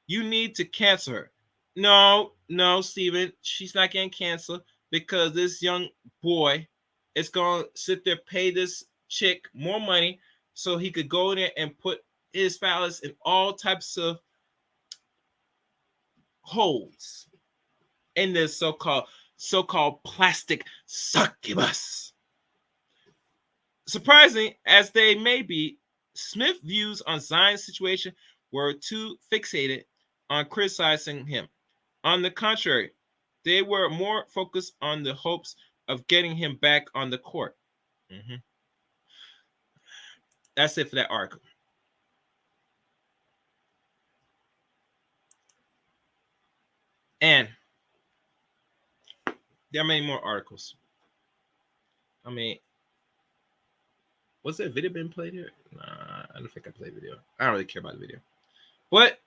Speaker 1: You need to cancel her. No, Stephen, she's not getting canceled because this young boy is going to sit there, pay this chick more money so he could go in there and put his phallus in all types of holes in this so-called plastic succubus. Surprising as they may be, Smith's views on Zion's situation were too fixated on criticizing him. On the contrary, they were more focused on the hopes of getting him back on the court. That's it for that article. And there are many more articles. I mean, was there a video being played here? Nah, I don't think I played video. I don't really care about the video. But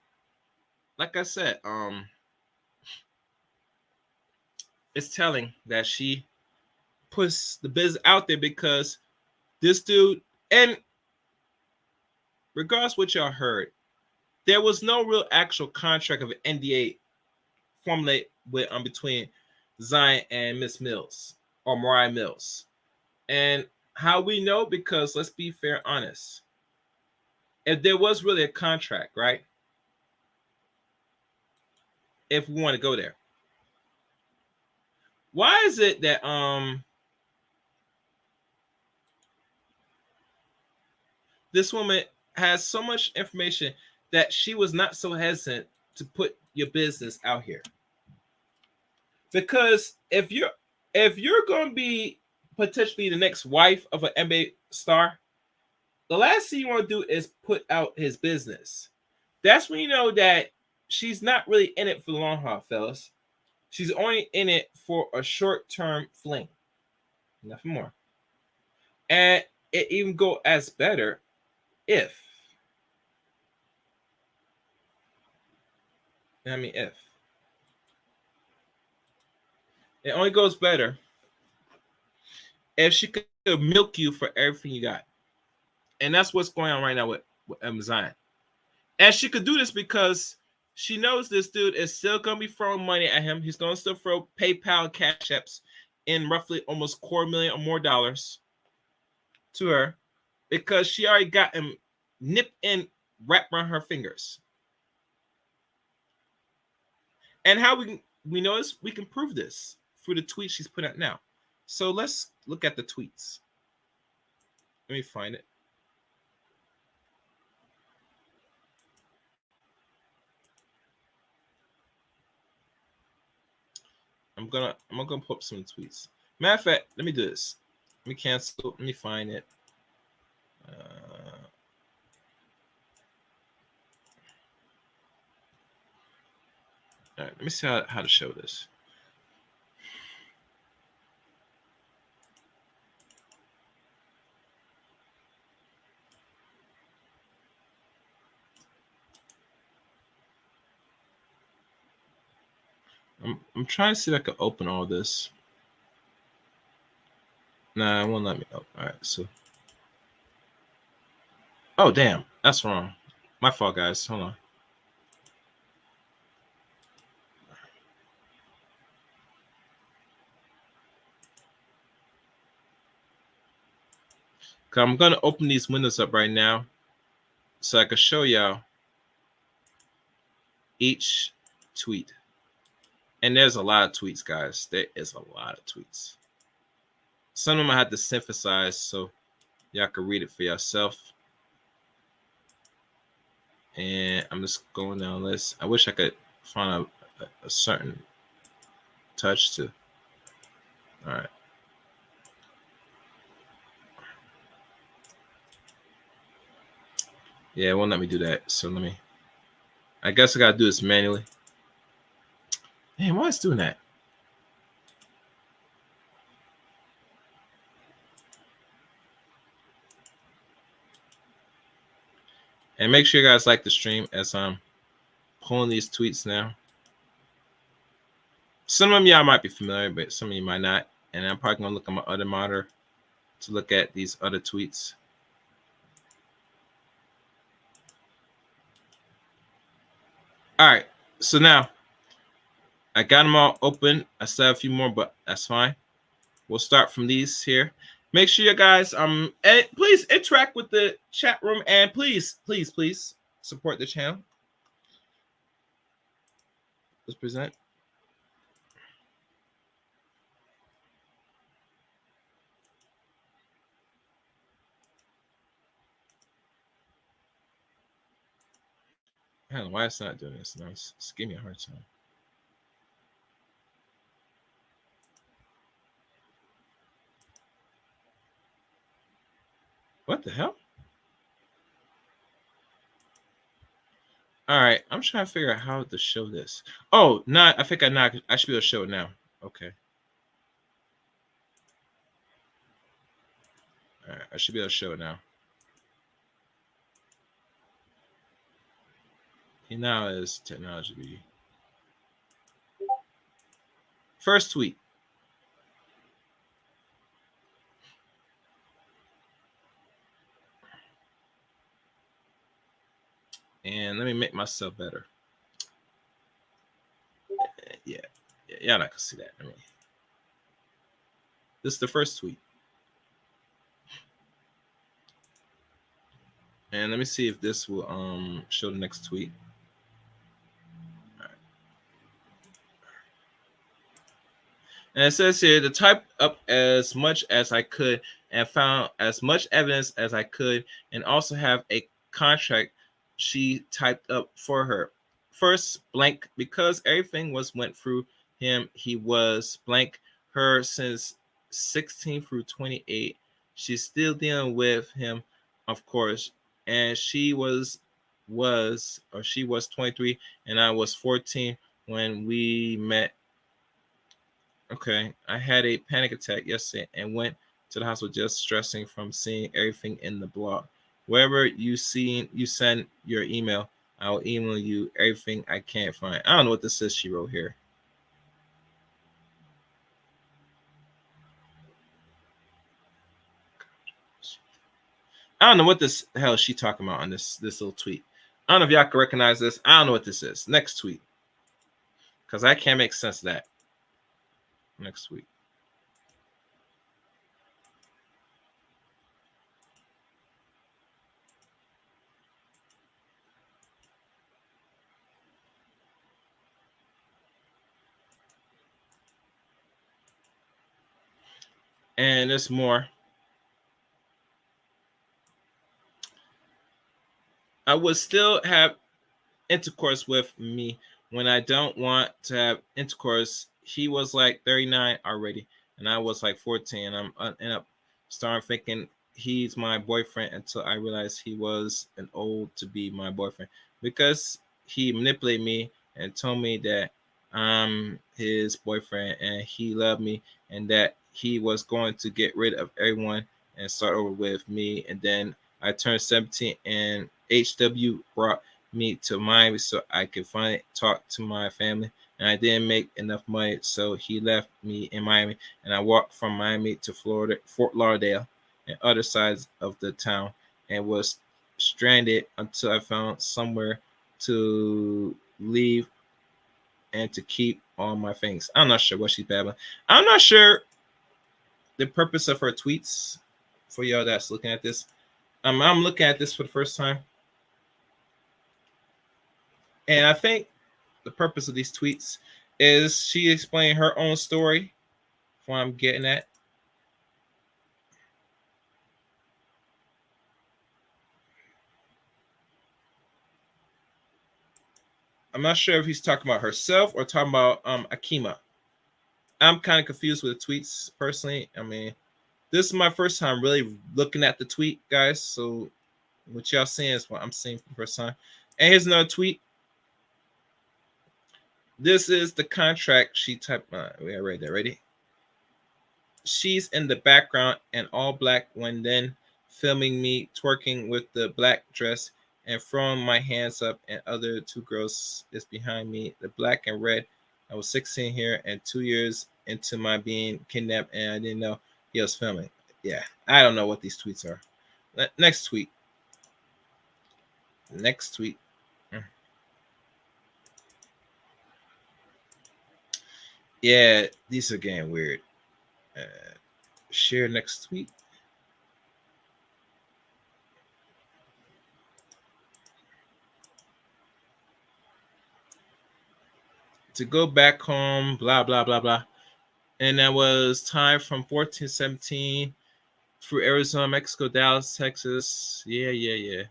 Speaker 1: like I said, it's telling that she puts the business out there because this dude, and regardless of what y'all heard, there was no real actual contract of an NDA formulated with between Zion and Miss Mills or Moriah Mills. And how we know, because let's be fair, honest. If there was really a contract, right? If we want to go there, why is it that this woman has so much information that she was not so hesitant to put your business out here? Because if you're going to be potentially the next wife of an NBA star, the last thing you want to do is put out his business. That's when you know that she's not really in it for the long haul, fellas. She's only in it for a short-term fling. Nothing more. And it even go as better if. If. It only goes better if she could milk you for everything you got. And that's what's going on right now with Zion. And she could do this because she knows this dude is still going to be throwing money at him. He's going to still throw PayPal and Cash Apps in roughly almost $250,000 or more dollars to her because she already got him nipped and wrapped around her fingers. And how we know this, we can prove this through the tweets she's put out now. So let's look at the tweets. Let me find it. I'm gonna put up some tweets. Matter of fact, let me do this. Let me cancel. Let me find it. All right, let me see how to show this. I'm trying to see if I can open all this. Nah, it won't let me open. All right, so. Oh, damn. That's wrong. My fault, guys. Hold on. I'm going to open these windows up right now so I can show y'all each tweet. And there's a lot of tweets, guys. There is a lot of tweets. Some of them I had to synthesize so y'all can read it for yourself. And I'm just going down the list. I wish I could find a certain touch to. All right. Yeah, it won't let me do that. So I guess I got to do this manually. Man, why is it doing that? And make sure you guys like the stream as I'm pulling these tweets now. Some of y'all might be familiar, but some of you might not. And I'm probably going to look at my other monitor to look at these other tweets. All right, so now I got them all open. I still have a few more, but that's fine. We'll start from these here. Make sure you guys please interact with the chat room, and please support the channel. Let's present. I don't know why it's not doing this now. It's giving me a hard time. What the hell? All right, I'm trying to figure out how to show this. Oh, I think I should be able to show it now. Okay. All right, I should be able to show it now. Now is technology. First tweet. And let me make myself better. Yeah, y'all not gonna see that. This is the first tweet. And let me see if this will show the next tweet. All right. And it says here to type up as much as I could and found as much evidence as I could, and also have a contract she typed up for her. First, blank, because everything went through him. He was blank her since 16 through 28. She's still dealing with him, of course, and she was 23 and I was 14 when we met. Okay, I had a panic attack yesterday and went to the hospital just stressing from seeing everything in the blog. Wherever you send your email, I'll email you everything I can't find. I don't know what this is she wrote here. I don't know what this hell she talking about on this little tweet. I don't know if y'all can recognize this. I don't know what this is. Next tweet. Because I can't make sense of that. Next tweet. And there's more. I would still have intercourse with me when I don't want to have intercourse. He was like 39 already, and I was like 14. And I'm end up starting thinking he's my boyfriend until I realized he was an old to be my boyfriend, because he manipulated me and told me that I'm his boyfriend and he loved me and that he was going to get rid of everyone and start over with me. And then I turned 17 and HW brought me to Miami so I could finally talk to my family, and I didn't make enough money, so he left me in Miami, and I walked from Miami to Fort Lauderdale and other sides of the town, and was stranded until I found somewhere to leave and to keep all my things. I'm not sure what she's babbling. I'm not sure the purpose of her tweets for y'all that's looking at this. I'm looking at this for the first time. And I think the purpose of these tweets is she explained her own story, what I'm getting at. I'm not sure if he's talking about herself or talking about Akima. I'm kind of confused with the tweets personally. I mean, this is my first time really looking at the tweet, guys. So what y'all seeing is what I'm seeing for the first time. And here's another tweet. This is the contract she typed. We are ready. Ready? She's in the background and all black when then filming me twerking with the black dress and throwing my hands up, and other two girls is behind me, the black and red. I was 16 here and 2 years into my being kidnapped, and I didn't know he was filming. Yeah, I don't know what these tweets are. Next tweet. Next tweet. Yeah, these are getting weird. Share next tweet. To go back home, blah, blah, blah, blah. And that was time from 1417 through Arizona, Mexico, Dallas, Texas. Yeah.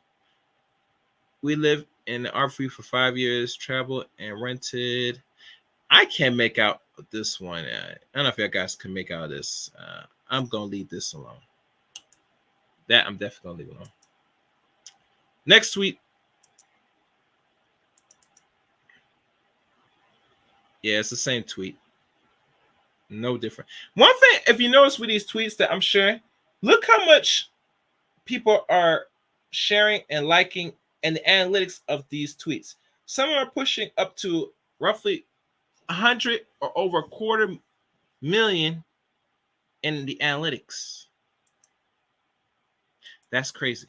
Speaker 1: We lived in the RV for 5 years, traveled and rented. I can't make out this one. I don't know if you guys can make out this. I'm going to leave this alone. That I'm definitely going to leave alone. Next tweet. Yeah, it's the same tweet. No different. One thing, if you notice with these tweets that I'm sharing, look how much people are sharing and liking and the analytics of these tweets. Some are pushing up to roughly 100 or over 250,000 in the analytics. That's crazy.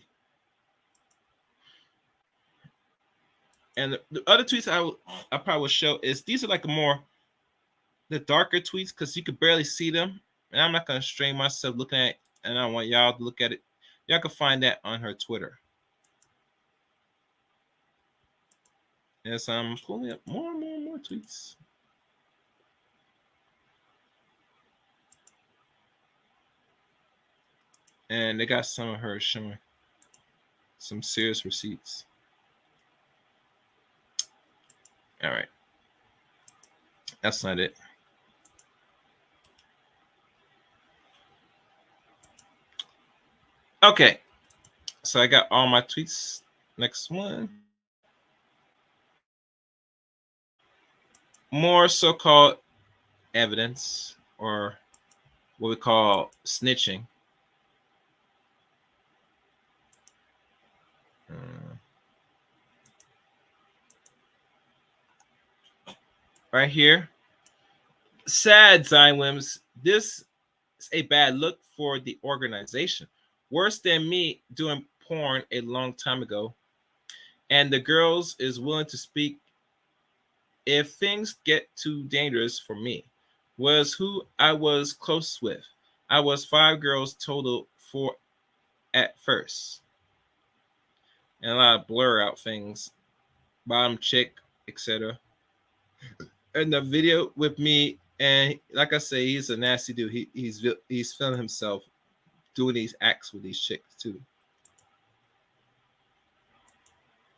Speaker 1: And the other tweets I probably will show is these are like the darker tweets because you could barely see them. And I'm not going to strain myself looking at it, and I want y'all to look at it. Y'all can find that on her Twitter. Yes, I'm pulling up more and more tweets. And they got some of her showing some serious receipts. All right. That's not it. Okay. So I got all my tweets. Next one. More so-called evidence, or what we call snitching. Right here. Sad, Zion Williams. This is a bad look for the organization. Worse than me doing porn a long time ago. And the girls is willing to speak if things get too dangerous for me. Was who I was close with. I was 5 girls total, 4 at first. And a lot of blur out things. Bottom chick, etc. And the video with me, and like I say, he's a nasty dude. He's filming himself doing these acts with these chicks too.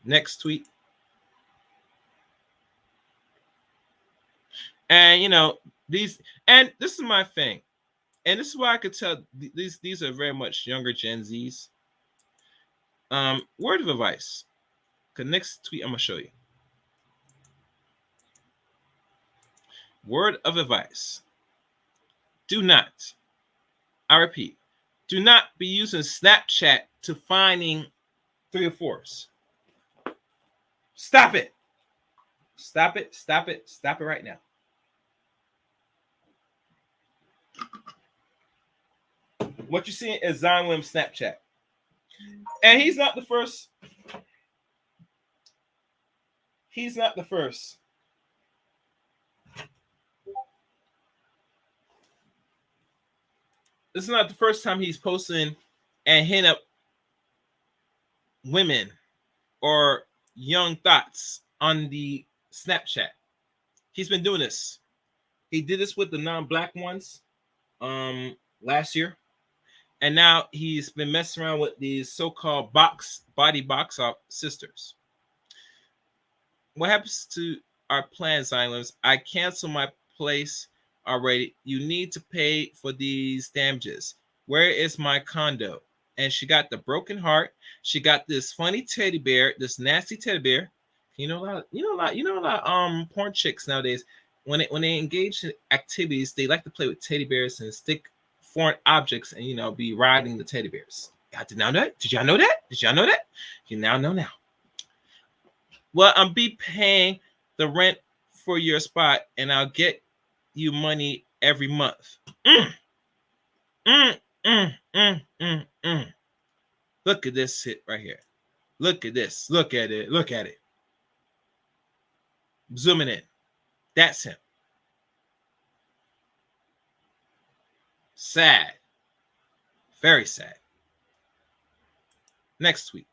Speaker 1: Next tweet. And these, and this is my thing, and this is why I could tell these are very much younger Gen Zs. Word of advice. The next tweet I'm gonna show you. Word of advice. Do not, I repeat, do not be using Snapchat to finding 3 or 4s. Stop it. Stop it. Stop it. Stop it right now. What you're seeing is Zion Williams Snapchat. And he's not the first. He's not the first. This is not the first time he's posting and hitting up women or young thoughts on the Snapchat. He's been doing this. He did this with the non-black ones last year. And now he's been messing around with these so-called body box up sisters. What happens to our plans, Islands? I canceled my place already. You need to pay for these damages. Where is my condo? And she got the broken heart. She got this funny teddy bear, this nasty teddy bear. A lot porn chicks nowadays, when they engage in activities, they like to play with teddy bears and stick foreign objects and be riding the teddy bears. I did not know that. Did y'all know that? Did y'all know that? You now know now. Well, I'm be paying the rent for your spot, and I'll get you money every month. Look at this shit right here. Look at this. Look at it. Look at it. Zooming in. That's him. Sad. Very sad. Next tweet.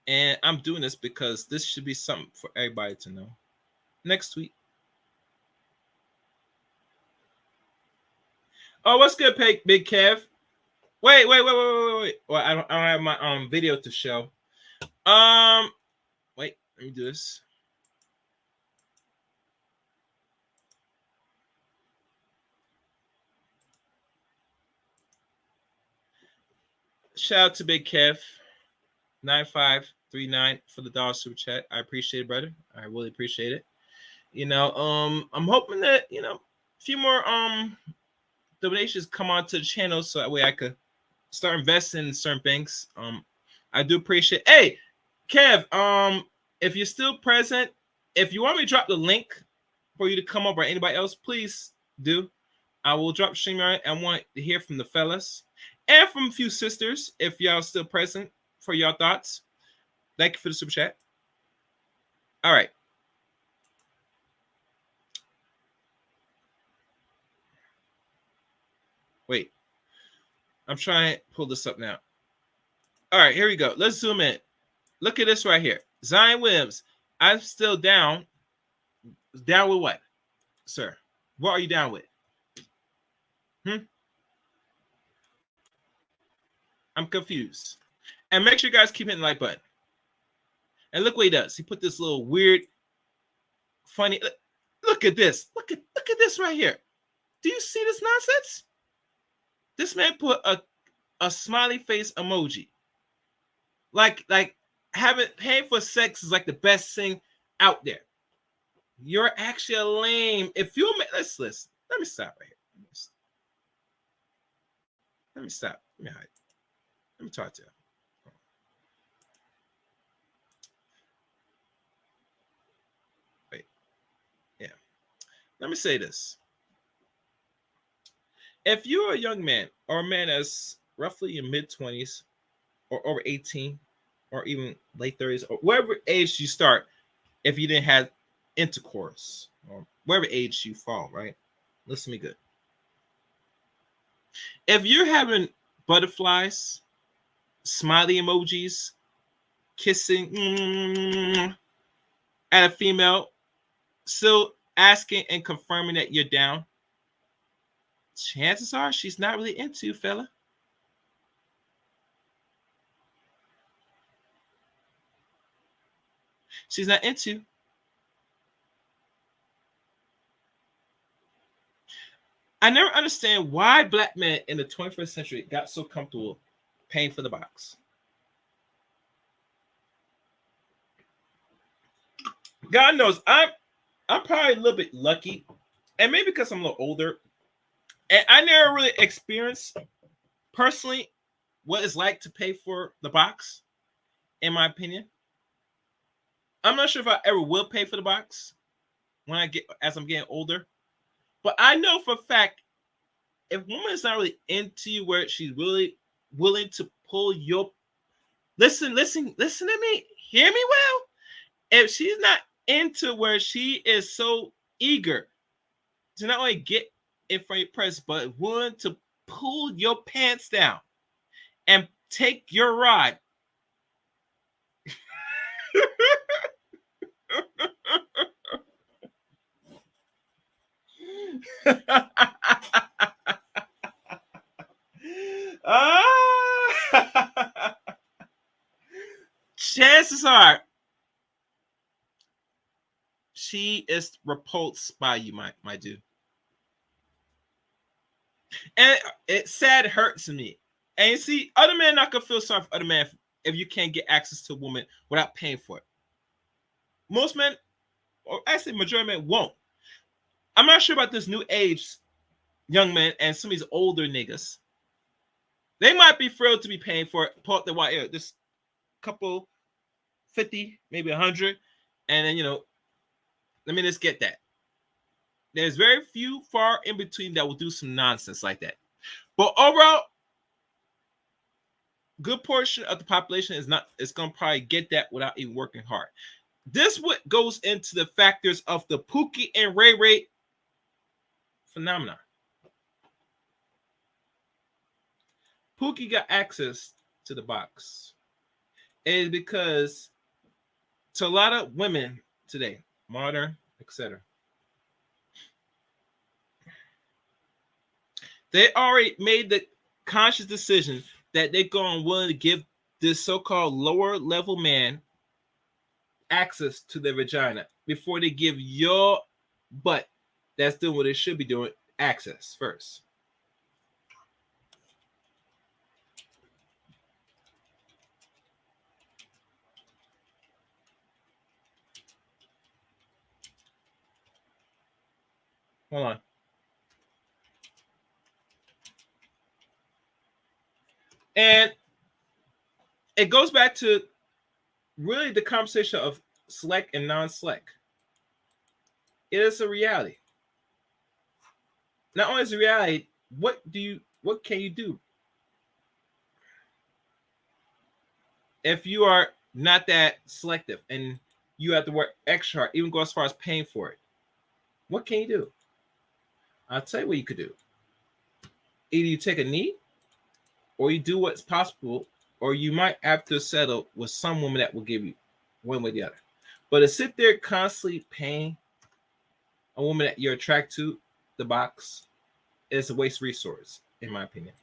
Speaker 1: And I'm doing this because this should be something for everybody to know. Next tweet. Oh, what's good, Big Kev? Wait. Well, I don't have my video to show. Wait, let me do this. Shout out to Big Kev 9539 for the dollar super chat. I appreciate it, brother. I really appreciate it. You know, I'm hoping that, you know, a few more donations come onto the channel so that way I could start investing in certain things. I do appreciate. Hey, Kev, if you're still present, if you want me to drop the link for you to come up or anybody else, please do. I will drop StreamYard. I want to hear from the fellas and from a few sisters if y'all still present for your thoughts. Thank you for the super chat. All right. Wait. I'm trying to pull this up now. All right, here we go. Let's zoom in. Look at this right here. Zion Williams. I'm still down. Down with what, sir? What are you down with? I'm confused. And make sure you guys keep hitting the like button. And look what he does. He put this little weird, funny. Look at this. Look at this right here. Do you see this nonsense? This man put a smiley face emoji. Like paying for sex is like the best thing out there. You're actually a lame. If you let's listen. Let me stop right here. Let me stop. Let me hide. Let me talk to him. Wait. Yeah. Let me say this. If you're a young man or a man that's roughly in mid-20s or over 18 or even late 30s or whatever age you start, if you didn't have intercourse or whatever age you fall, right? Listen to me good. If you're having butterflies, smiley emojis, kissing at a female, still asking and confirming that you're down, chances are she's not really into you, fella. She's not into you. I never understand why black men in the 21st century got so comfortable paying for the box. God knows I'm probably a little bit lucky, and maybe because I'm a little older, and I never really experienced personally what it's like to pay for the box. In my opinion, I'm not sure if I ever will pay for the box when as I'm getting older. But I know for a fact, if a woman is not really into you where she's really willing to pull your listen to me, hear me well. If she's not into where she is so eager to not only get in front of your presence, but willing to pull your pants down and take your ride. Chances are she is repulsed by you, my dude. And it's sad, it hurts me. And you see, other men not gonna feel sorry for other men if you can't get access to a woman without paying for it. Most men, or actually majority of men, won't. I'm not sure about this new age young men and some of these older niggas. They might be thrilled to be paying for it. Part the wire, this couple 50, maybe 100.
Speaker 2: And then, let me just get that. There's very few far in between that will do some nonsense like that. But overall, good portion of the population is going to probably get that without even working hard. This what goes into the factors of the Pookie and Ray Ray phenomenon. Pookie got access to the box. It is because to a lot of women today, modern, etc., they already made the conscious decision that they're going willing to give this so-called lower level man access to their vagina before they give your butt that's doing what it should be doing access first. Hold on. And it goes back to really the conversation of select and non-select. It is a reality. Not only is a reality, what can you do if you are not that selective and you have to work extra hard, even go as far as paying for it? What can you do? I'll tell you what you could do. Either you take a knee, or you do what's possible, or you might have to settle with some woman that will give you one way or the other. But to sit there constantly paying a woman that you're attracted to the box is a waste resource, in my opinion.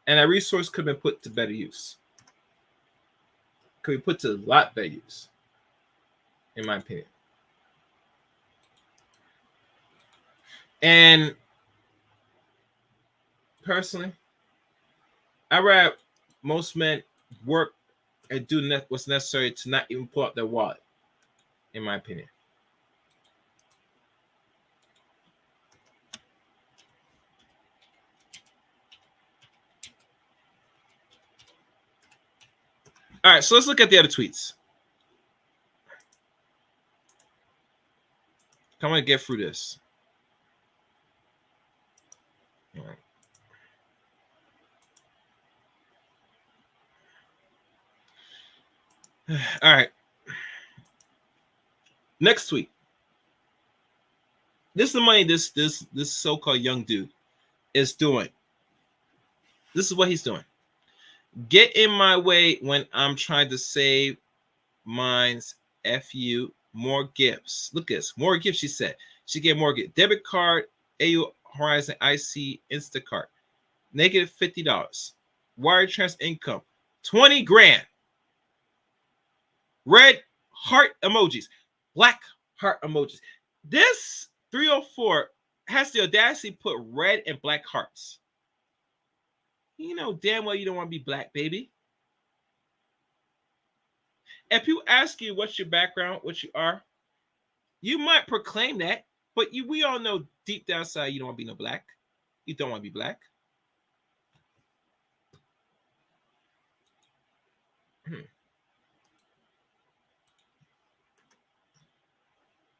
Speaker 2: And that resource could have been put to better use. Could be put to a lot better use, in my opinion. And personally, I rather most men work and do what's necessary to not even pull out their wallet, in my opinion. All right, so let's look at the other tweets. I'm going to get through this. All right. All right. Next tweet. This is the money this so-called young dude is doing. This is what he's doing. Get in my way when I'm trying to save mine's FU. More gifts. Look at this. More gifts, she said. She gave more gifts. Debit card, AU Horizon IC Instacart. Negative $50. Wire transfer income. 20 grand. Red heart emojis. Black heart emojis. This 304 has the audacity to put red and black hearts. You know damn well you don't want to be black, baby. If people ask you what's your background, what you are, you might proclaim that, but we all know deep down inside you don't want to be no black. You don't want to be black.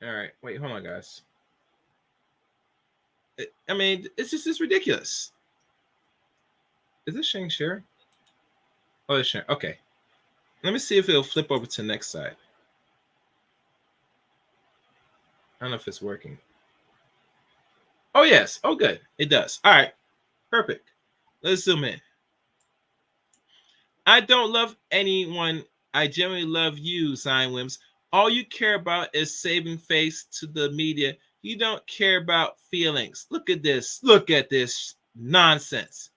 Speaker 2: All right, wait, hold on, guys. I mean, it's ridiculous. Is this sharing share? Oh, it's sharing. Okay. Let me see if it'll flip over to the next side. I don't know if it's working. Oh, yes. Oh, good. It does. All right. Perfect. Let's zoom in. I don't love anyone. I genuinely love you, Zion Williams. All you care about is saving face to the media. You don't care about feelings. Look at this. Look at this nonsense.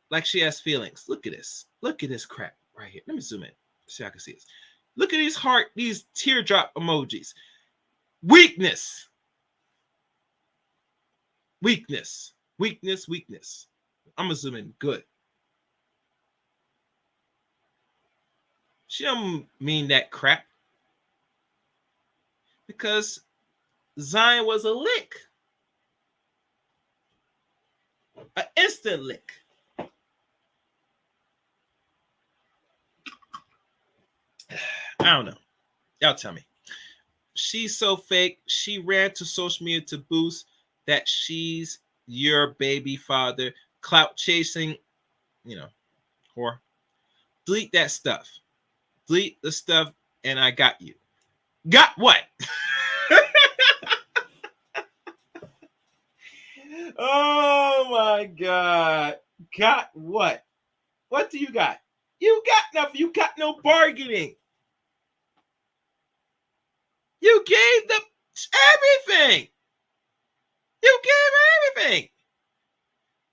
Speaker 2: Like she has feelings. Look at this. Look at this crap right here. Let me zoom in so I can see this. Look at these teardrop emojis. Weakness. Weakness. Weakness. Weakness. I'm gonna zoom in. Good. She don't mean that crap. Because Zion was a lick. An instant lick. I don't know. Y'all tell me. She's so fake. She ran to social media to boost that she's your baby father. Clout chasing, you know, whore. Delete that stuff. Delete the stuff, and I got you. Got what? Oh my God. Got what? What do you got? You got nothing. You got no bargaining. You gave them everything. You gave her everything.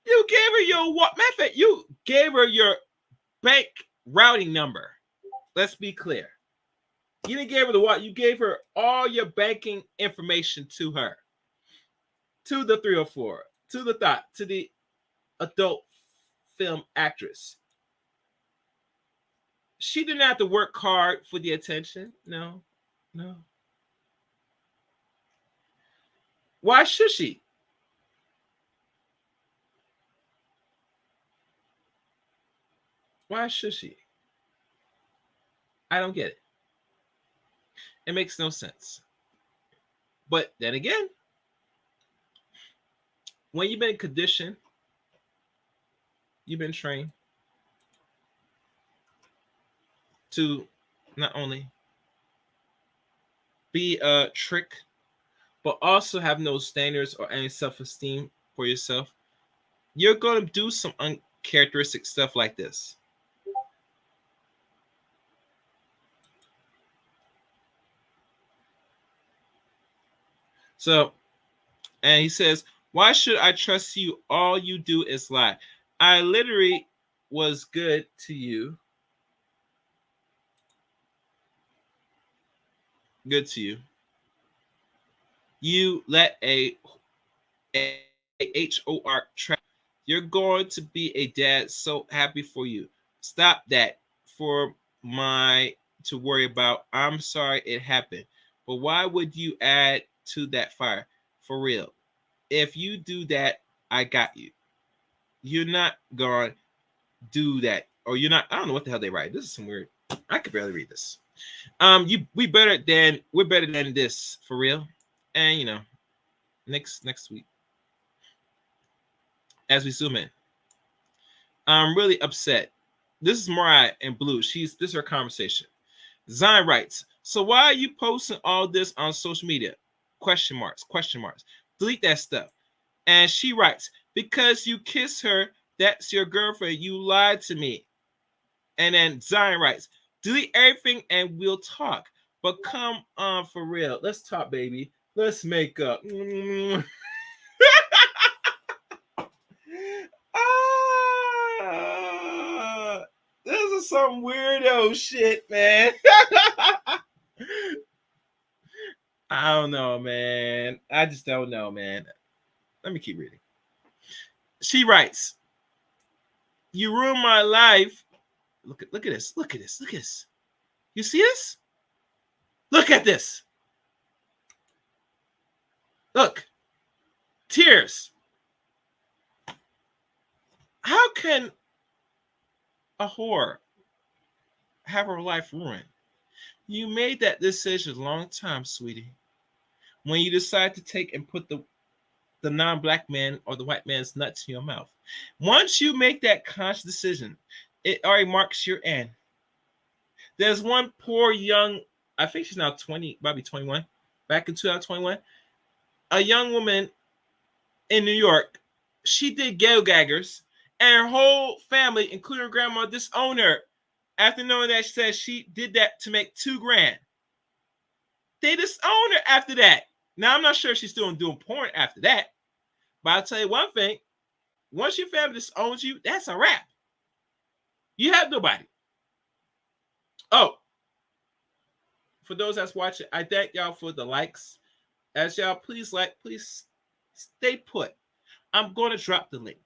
Speaker 2: You gave her your what method? You gave her your bank routing number. Let's be clear. You didn't give her the what? You gave her all your banking information to her. To the 304, to the thought, to the adult film actress. She didn't have to work hard for the attention. No, no. Why should she? Why should she? I don't get it. It makes no sense. But then again, when you've been conditioned, you've been trained to not only be a trick, but also have no standards or any self-esteem for yourself, you're going to do some uncharacteristic stuff like this. So, and he says, why should I trust you? All you do is lie. I literally was good to you. Good to you. You let a HOR trap. You're going to be a dad. So happy for you. Stop that for my to worry about. I'm sorry it happened. But why would you add to that fire? For real. If you do that, I got you. You're not going to do that. Or you're not. I don't know what the hell they write. This is some weird. I could barely read this. We're better than this, for real. And you know, next week, as we zoom in, I'm really upset. This is Moriah in blue. This is her conversation. Zion writes, so why are you posting all this on social media? Question marks. Delete that stuff. And she writes, because you kiss her, that's your girlfriend. You lied to me. And then Zion writes, delete everything and we'll talk. But come on, for real. Let's talk, baby. Let's make up. This is some weirdo shit, man. I don't know, man. I just don't know, man. Let me keep reading. She writes, you ruined my life. Look at this. Look at this. You see this? Look at this. Look. Tears. How can a whore have her life ruined? You made that decision a long time, sweetie. When you decide to take and put the non-black man or the white man's nuts in your mouth. Once you make that conscious decision, it already marks your end. There's one poor young, I think she's now 20, probably 21, back in 2021, a young woman in New York. She did ghetto gaggers, and her whole family, including her grandma, disowned her after knowing that she said she did that to make $2,000. They disowned her after that. Now, I'm not sure if she's still doing porn after that, but I'll tell you one thing. Once your family disowns you, that's a wrap. You have nobody. Oh, for those that's watching, I thank y'all for the likes. As y'all, please stay put. I'm going to drop the link.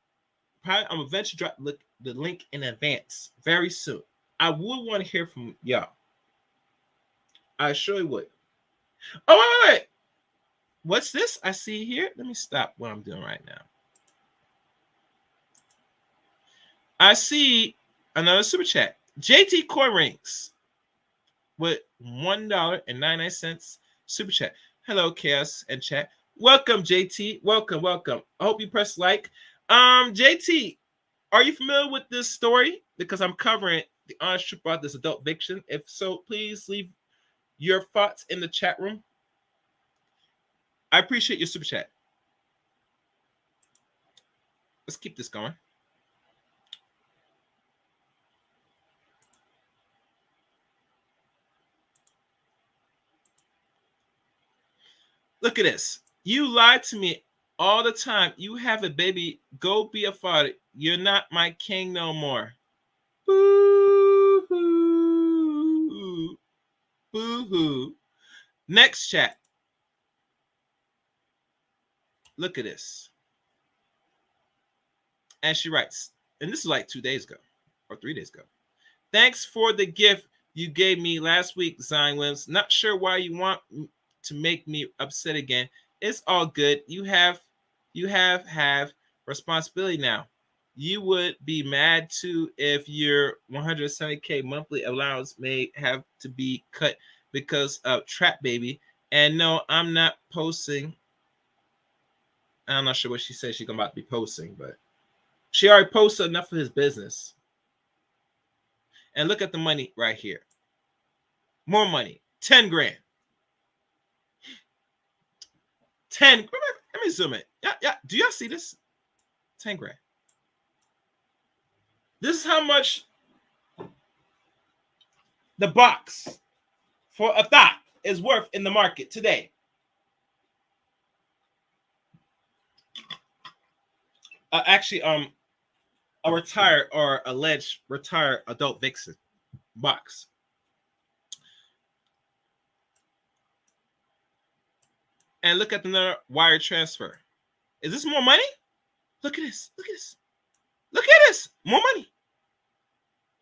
Speaker 2: Probably, I'm eventually drop the link in advance very soon. I would want to hear from y'all. I surely would. Oh, wait. What's this I see here? Let me stop what I'm doing right now. I see another super chat. JT Coin Rings. with $1.99 super chat. Hello, Chaos and chat. Welcome, JT. Welcome. I hope you press like. JT, are you familiar with this story? Because I'm covering the honest truth about this adult Vixen. If so, please leave your thoughts in the chat room. I appreciate your super chat. Let's keep this going. Look at this. You lied to me all the time. You have a baby. Go be a father. You're not my king no more. Boo-hoo. Boo-hoo. Next chat. Look at this. And she writes, and this is like 2 days ago or 3 days ago. Thanks for the gift you gave me last week, Zion Williams. Not sure why you want to make me upset again. It's all good. You have responsibility now. You would be mad too if your 170K monthly allowance may have to be cut because of Trap Baby. And no, I'm not posting. I'm not sure what she said she's about to be posting, but she already posted enough of his business. And look at the money right here. More money. 10 grand. 10. Let me zoom in. Yeah. Do y'all see this? 10 grand. This is how much the box for a thought is worth in the market today. Actually, a retired or alleged retired adult Vixen box. And look at the wire transfer. Is this more money? Look at this. More money.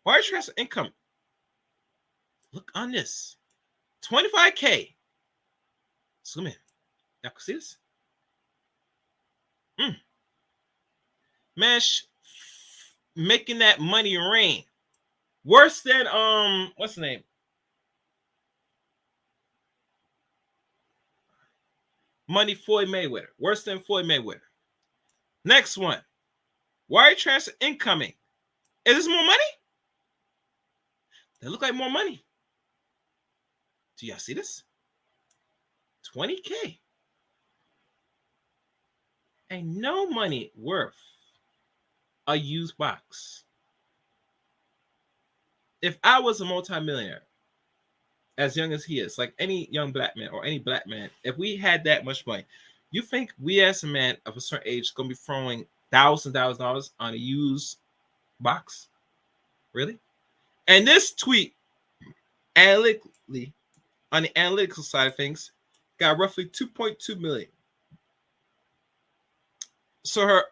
Speaker 2: Wire transfer income. Look on this. 25K. Zoom in. Y'all can see this? Man, making that money rain. Worse than what's the name? Money Floyd Mayweather. Worse than Floyd Mayweather. Next one. Wire transfer incoming. Is this more money? They look like more money. Do y'all see this? 20K. Ain't no money worth a used box. If I was a multimillionaire, as young as he is, like any young black man or any black man, if we had that much money, you think we as a man of a certain age going to be throwing $1,000 on a used box? Really? And this tweet, analytically, on the analytical side of things, got roughly 2.2 million. So her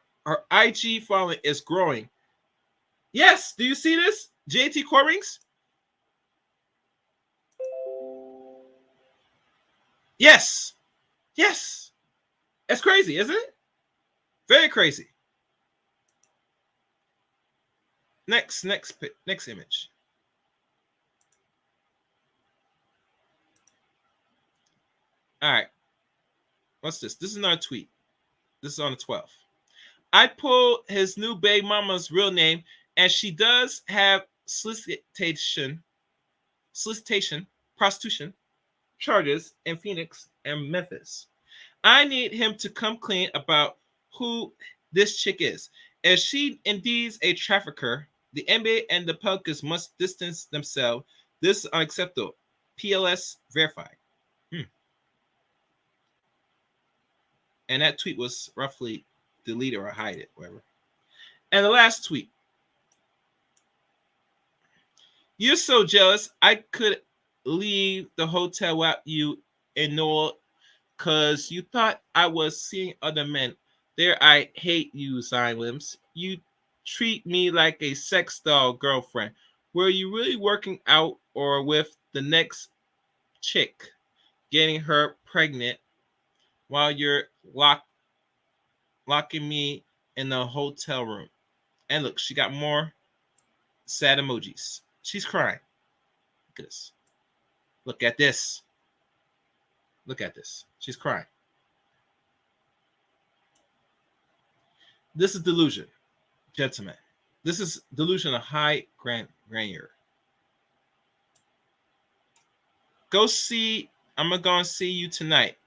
Speaker 2: IG following is growing. Yes, do you see this? JT Corings? Yes. It's crazy, isn't it? Very crazy. Next image. All right. What's this? This is another tweet. This is on the 12th. I pulled his new baby mama's real name, and she does have solicitation, prostitution charges in Phoenix and Memphis. I need him to come clean about who this chick is. If she indeed a trafficker, the NBA and the Pelicans must distance themselves. This is unacceptable. PLS verified. And that tweet was roughly delete or hide it, whatever. And the last tweet. You're so jealous. I could leave the hotel without you in Noel because you thought I was seeing other men. There, I hate you, Zion Williams. You treat me like a sex doll girlfriend. Were you really working out or with the next chick getting her pregnant while you're locking me in the hotel room? And look, she got more sad emojis. She's crying. Look at this. Look at this. Look at this. She's crying. This is delusion, gentlemen. This is delusion of high grandeur. Go see. I'm gonna go and see you tonight.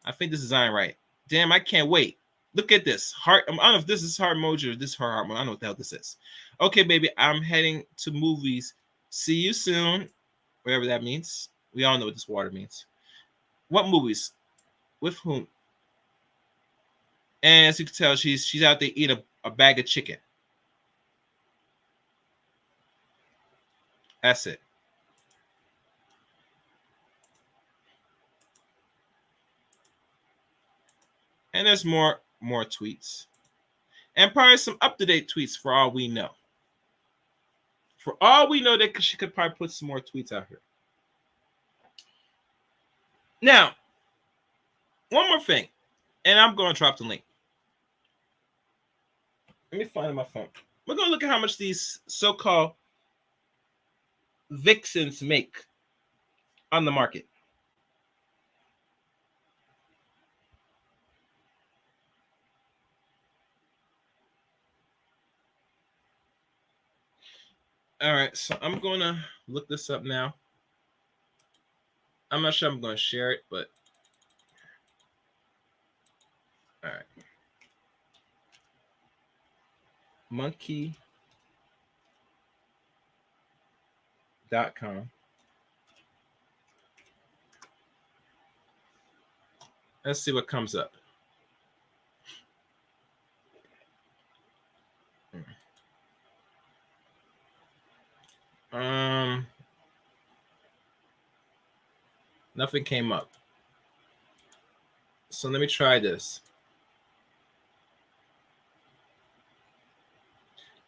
Speaker 2: I think this is Zion right. Damn, I can't wait. Look at this heart. I don't know if this is heart emoji or this heart emoji. I don't know what the hell this is. Okay, baby, I'm heading to movies. See you soon. Whatever that means. We all know what this water means. What movies? With whom? And as you can tell, she's out there eating a bag of chicken. That's it. And there's more tweets. And probably some up-to-date tweets for all we know. For all we know, that she could probably put some more tweets out here. Now, one more thing. And I'm going to drop the link. Let me find it on my phone. We're going to look at how much these so-called Vixens make on the market. All right, so I'm going to look this up now. I'm not sure I'm going to share it, but all right. Monkey.com. Let's see what comes up. Nothing came up. So let me try this.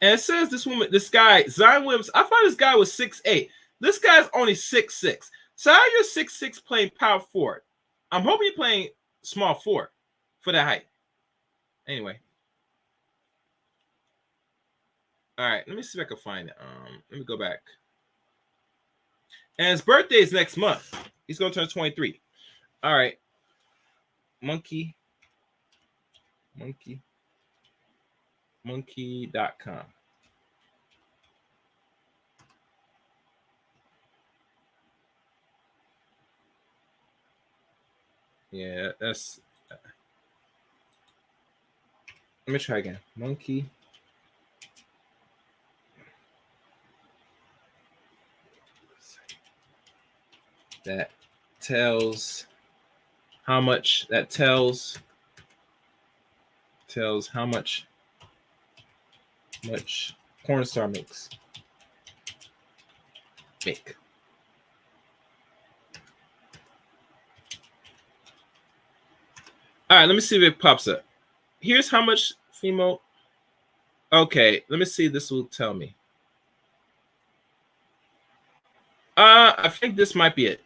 Speaker 2: And it says this guy, Zion Williams, I thought this guy was 6'8". This guy's only 6'6". So how are you 6'6" playing power forward? I'm hoping you're playing small forward for that height. Anyway. All right, let me see if I can find it. Let me go back. And his birthday is next month. He's going to turn 23. All right. Monkey.com. Yeah, that's. Let me try again. Monkey. That tells how much. That tells how much porn star makes. Make. All right, let me see if it pops up. Here's how much female. Okay, let me see if this will tell me. I think this might be it.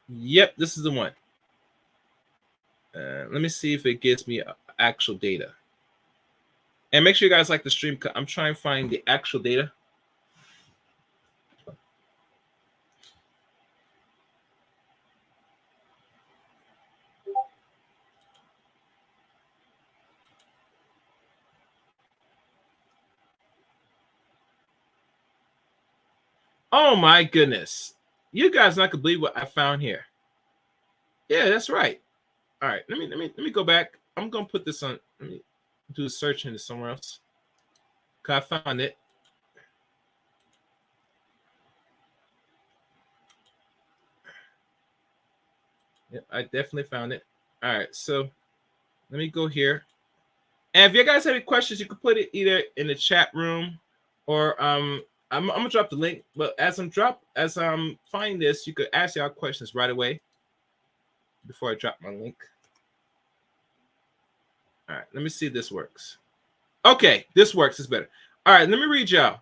Speaker 2: Yep, this is the one. Let me see if it gives me actual data. And make sure you guys like the stream. I'm trying to find the actual data. Oh my goodness. You guys not gonna believe what I found here. Yeah, that's right. All right, let me go back. I'm gonna put this on. Let me do a search into somewhere else. Cause I found it. Yep, I definitely found it. All right, so let me go here. And if you guys have any questions, you can put it either in the chat room or I'm gonna drop the link. But as I'm finding this, you could ask y'all questions right away before I drop my link. All right, let me see if this works. Okay, this works. It's better. All right, let me read y'all.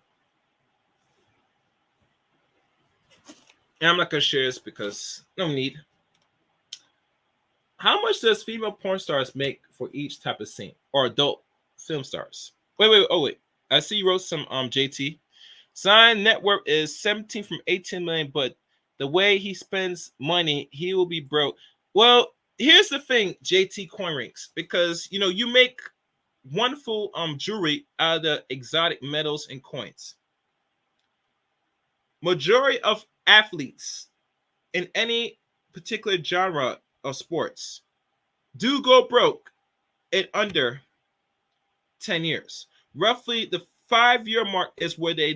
Speaker 2: And I'm not gonna share this because no need. How much does female porn stars make for each type of scene, or adult film stars? Wait. I see you wrote some JT. Sign net worth is 17 from 18 million, but the way he spends money, he will be broke. Well, here's the thing, JT Coin Rings, because you make wonderful jewelry out of the exotic metals and coins. Majority of athletes in any particular genre of sports do go broke in under 10 years. Roughly the 5-year mark is where they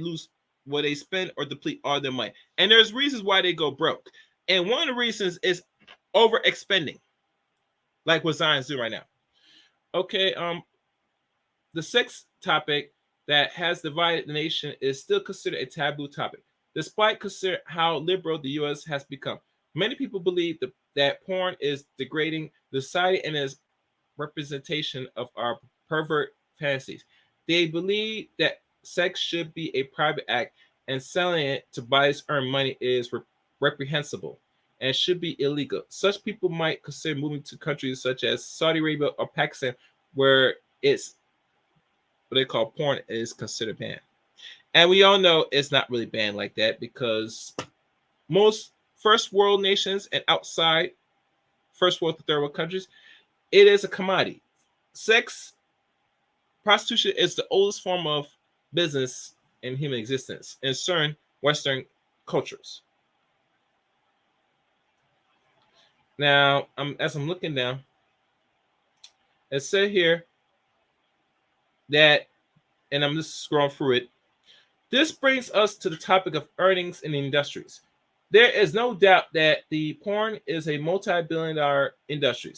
Speaker 2: spend or deplete all their money. And there's reasons why they go broke. And one of the reasons is overexpending, like what Zion's doing right now. Okay, the sex topic that has divided the nation is still considered a taboo topic, despite considering how liberal the U.S. has become. Many people believe that porn is degrading the society and is representation of our pervert fantasies. They believe that sex should be a private act and selling it to buyers earn money is reprehensible and should be illegal. Such people might consider moving to countries such as Saudi Arabia or Pakistan, where it's what they call porn is considered banned. And we all know it's not really banned like that, because most first world nations and outside first world to third world countries, it is a commodity. Sex, prostitution is the oldest form of business in human existence in certain Western cultures. Now, as I'm looking down, it said here that, and I'm just scrolling through it, this brings us to the topic of earnings in the industries. There is no doubt that the porn is a multi-billion-dollar industry.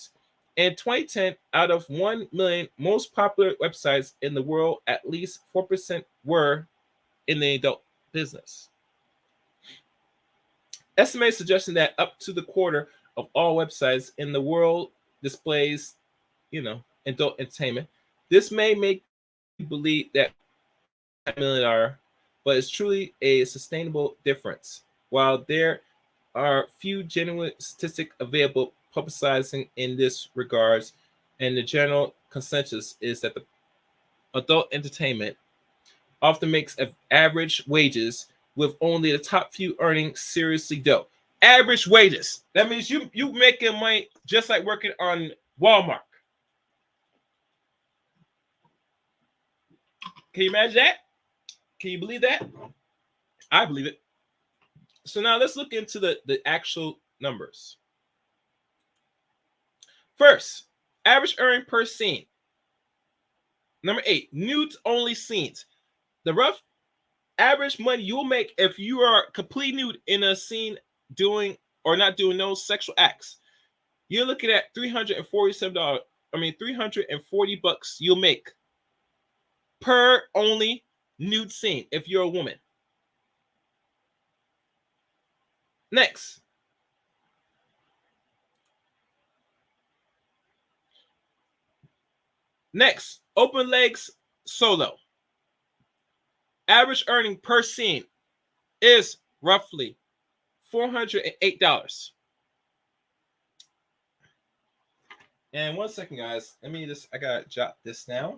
Speaker 2: In 2010, out of 1 million most popular websites in the world, at least 4% were in the adult business. Estimates suggesting that up to the quarter of all websites in the world displays, adult entertainment. This may make you believe that $1 million, but it's truly a sustainable difference. While there are few genuine statistics available publicizing in this regards, and the general consensus is that the adult entertainment often makes average wages, with only the top few earning seriously dough. Average wages. That means you making money just like working on Walmart. Can you imagine that? Can you believe that? I believe it. So now let's look into the actual numbers. First, average earning per scene. Number 8, nudes only scenes. The rough average money you'll make if you are completely nude in a scene doing or not doing no sexual acts. You're looking at $347. $340 you'll make per only nude scene if you're a woman. Next, open legs solo. Average earning per scene is roughly $408. And 1 second, guys. I gotta jot this down,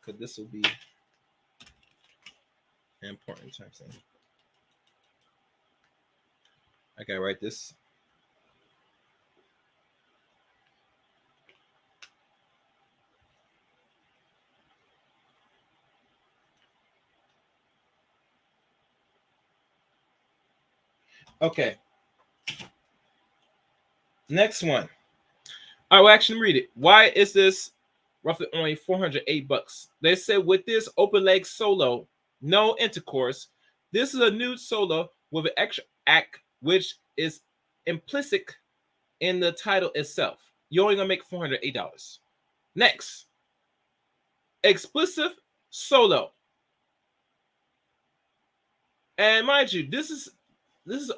Speaker 2: because this will be an important time thing. I gotta write this. Okay. Next one. I will actually read it. Why is this roughly only $408? They said with this open leg solo, no intercourse, this is a nude solo with an extra act, which is implicit in the title itself. You're only gonna make $408. Next, explicit solo. And mind you, this is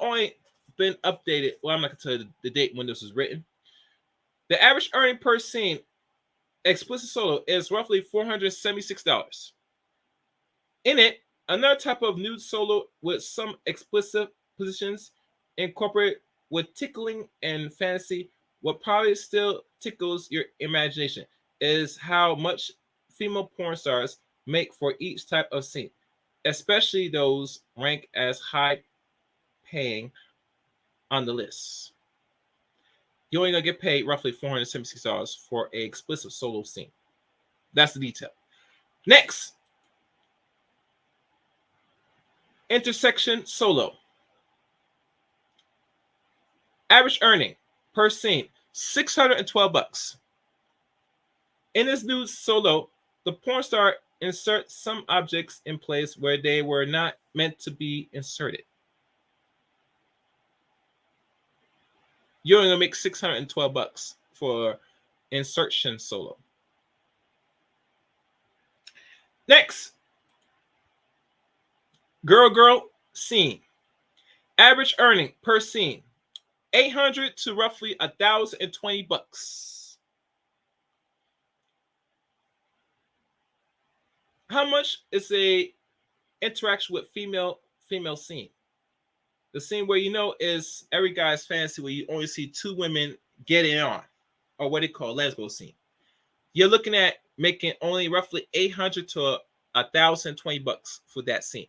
Speaker 2: only been updated. Well, I'm not gonna tell you the date when this was written. The average earning per scene, explicit solo, is roughly $476. In it, another type of nude solo with some explicit positions incorporated with tickling and fantasy, what probably still tickles your imagination is how much female porn stars make for each type of scene, especially those ranked as high paying on the list. You're only gonna get paid roughly $476 for an explicit solo scene. That's the detail. Next, intersection solo. Average earning per scene, $612. In this new solo, the porn star inserts some objects in place where they were not meant to be inserted. You're only gonna make $612 for insertion solo. Next, girl scene. Average earning per scene, $800 to roughly $1,020. How much is a interaction with female scene? The scene where is every guy's fantasy where you only see two women getting on, or what they call lesbo scene. You're looking at making only roughly $800 to $1,020 for that scene.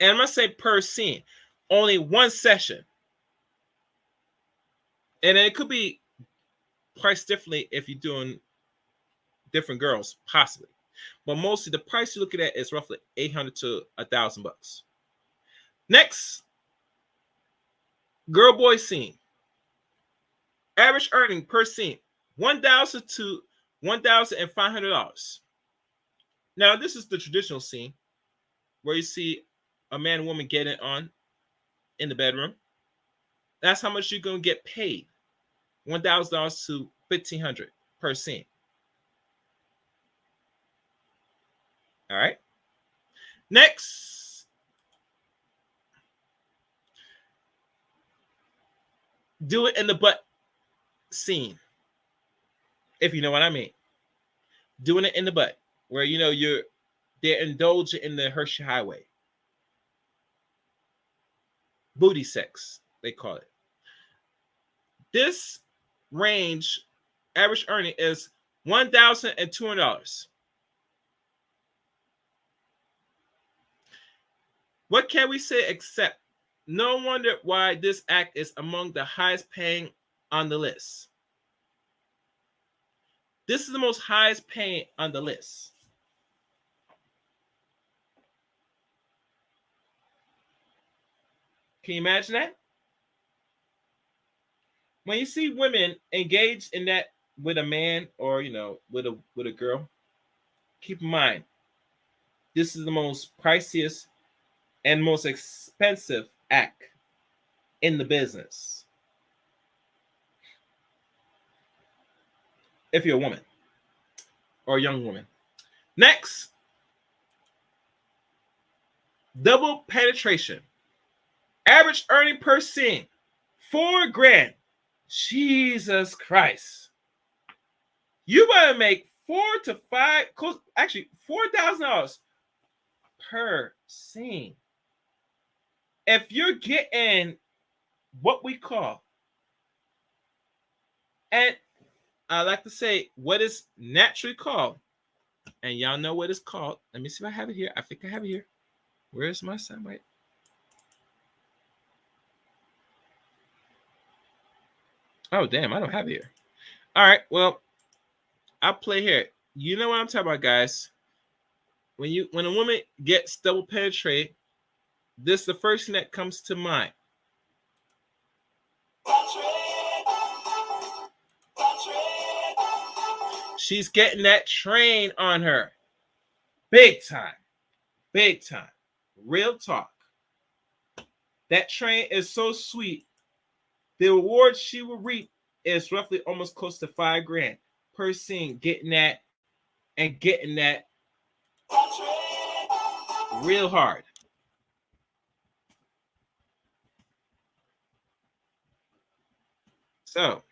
Speaker 2: And I'm gonna say per scene, only one session. And it could be priced differently if you're doing different girls, possibly. But mostly the price you're looking at is roughly $800 to $1,000. Next, girl boy scene. Average earning per scene, $1,000 to $1,500. Now, this is the traditional scene where you see a man and woman getting on in the bedroom. That's how much you're going to get paid, $1,000 to $1,500 per scene. All right. Next, do it in the butt scene, if you know what I mean. Doing it in the butt, where they're indulging in the Hershey Highway. Booty sex, they call it. This range, average earning is $1,200. What can we say except no wonder why this act is among the highest paying on the list. This is the most highest paying on the list. Can you imagine that? When you see women engaged in that with a man or with a girl, keep in mind this is the most priciest and most expensive act in the business. If you're a woman or a young woman. Next, double penetration. Average earning per scene, $4,000. Jesus Christ. You better make $4,000 per scene. If you're getting what we call, and I like to say what is naturally called, and y'all know what it's called. Let me see if I have it here. I think I have it here. Where's my soundbite? Oh, damn, I don't have it here. All right, well, I'll play here. You know what I'm talking about, guys. When a woman gets double penetrated, this is the first thing that comes to mind. She's getting that train on her. Big time. Big time. Real talk. That train is so sweet. The reward she will reap is roughly almost close to $5,000 per scene, getting that real hard. So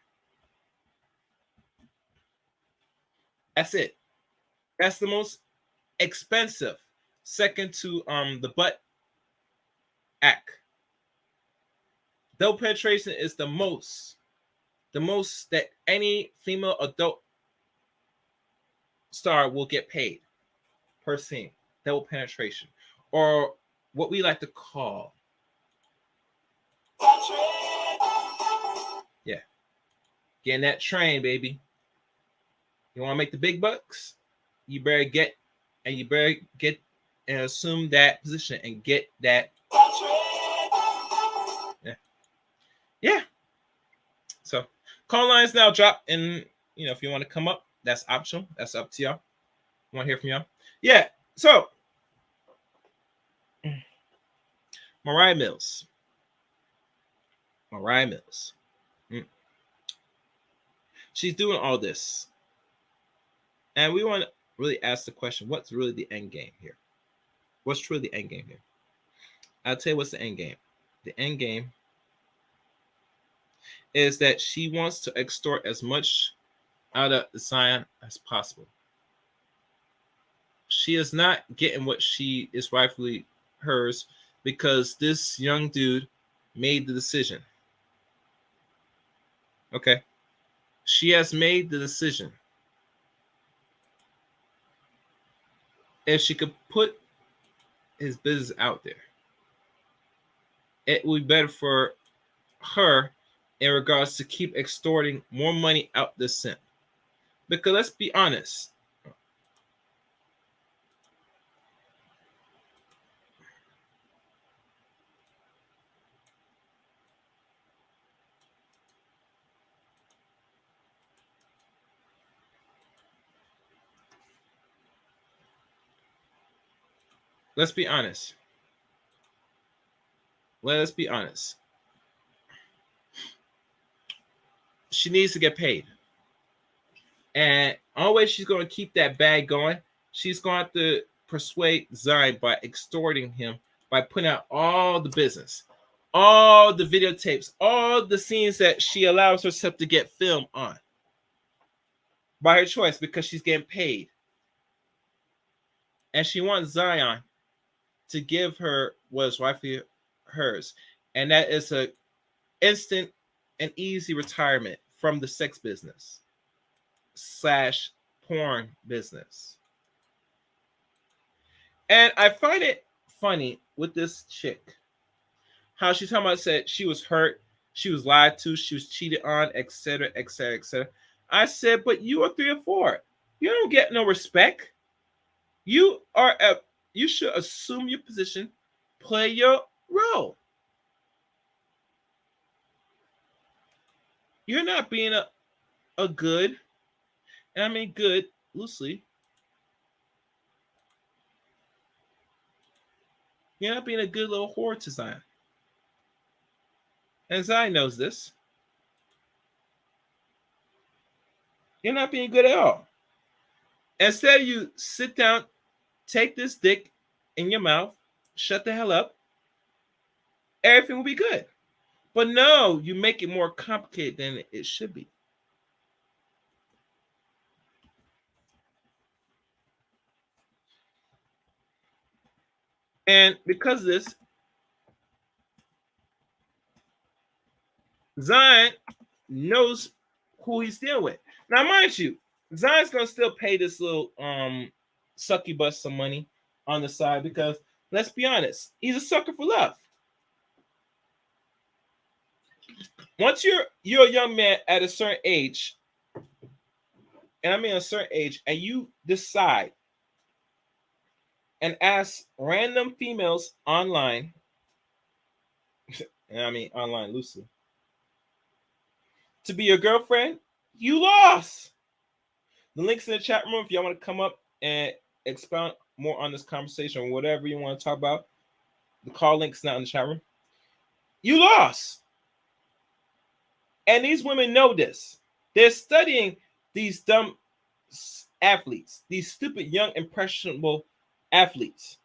Speaker 2: that's it. That's the most expensive, second to the butt act. Double penetration is the most that any female adult star will get paid per scene. Double penetration, or what we like to call, yeah, getting that train, baby. You want to make the big bucks? You better get and assume that position and get that. Yeah. Yeah. So call lines now drop, and if you want to come up, that's optional. That's up to y'all. I want to hear from y'all. Yeah. So Moriah Mills. Moriah Mills. She's doing all this. And we want to really ask the question, what's really the end game here? What's truly the end game here? I'll tell you what's the end game. The end game is that she wants to extort as much out of Zion as possible. She is not getting what she is rightfully hers because this young dude made the decision. Okay? She has made the decision. If she could put his business out there, it would be better for her in regards to keep extorting more money out this simp. Because let's be honest. Let's be honest. Let us be honest. She needs to get paid. And always she's going to keep that bag going. She's going to have to persuade Zion by extorting him, by putting out all the business, all the videotapes, all the scenes that she allows herself to get filmed on. By her choice, because she's getting paid. And she wants Zion to give her what is rightfully hers. And that is an instant and easy retirement from the sex business / porn business. And I find it funny with this chick, how she's talking about, said she was hurt, she was lied to, she was cheated on, etc., etc., etc. I said, but you are 3 or 4. You don't get no respect. You should assume your position, play your role. You're not being a good, and I mean good loosely. You're not being a good little whore to Zion. And Zion knows this. You're not being good at all. Instead, you sit down, take this dick in your mouth, shut the hell up, everything will be good. But no, you make it more complicated than it should be. And because of this, Zion knows who he's dealing with. Now, mind you, Zion's gonna still pay this little sucky bus some money on the side because, let's be honest, he's a sucker for love. Once you're a young man at a certain age, and I mean a certain age, and you decide and ask random females online, and I mean online loosely, to be your girlfriend, you lost. The link's in the chat room if y'all want to come up and expound more on this conversation or whatever you want to talk about. The call link's not in the chat room. You lost. And these women know this. They're studying these dumb athletes, these stupid, young, impressionable athletes.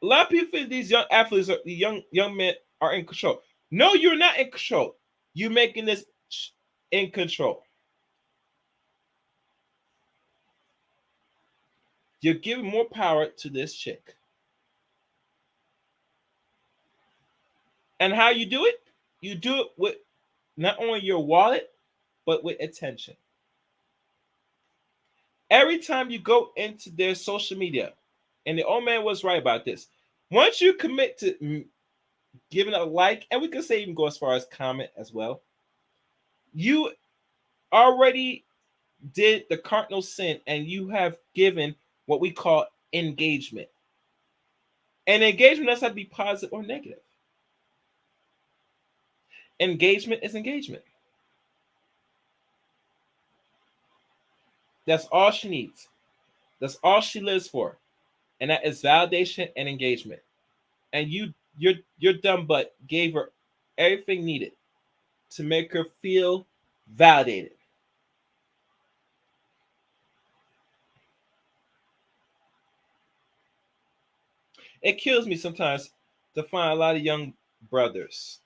Speaker 2: A lot of people think these young athletes, the young men, are in control. No, you're not in control. You're making this in control. You're giving more power to this chick. And how you do it? You do it with not only your wallet, but with attention. Every time you go into their social media, and the old man was right about this, Once you commit to giving a like, and we can say even go as far as comment as well, you already did the cardinal sin, and you have given what we call engagement. And engagement doesn't have to be positive or negative. Engagement is engagement. That's all she needs. That's all she lives for. And that is validation and engagement. And your dumb butt gave her everything needed to make her feel validated. It kills me sometimes to find a lot of young brothers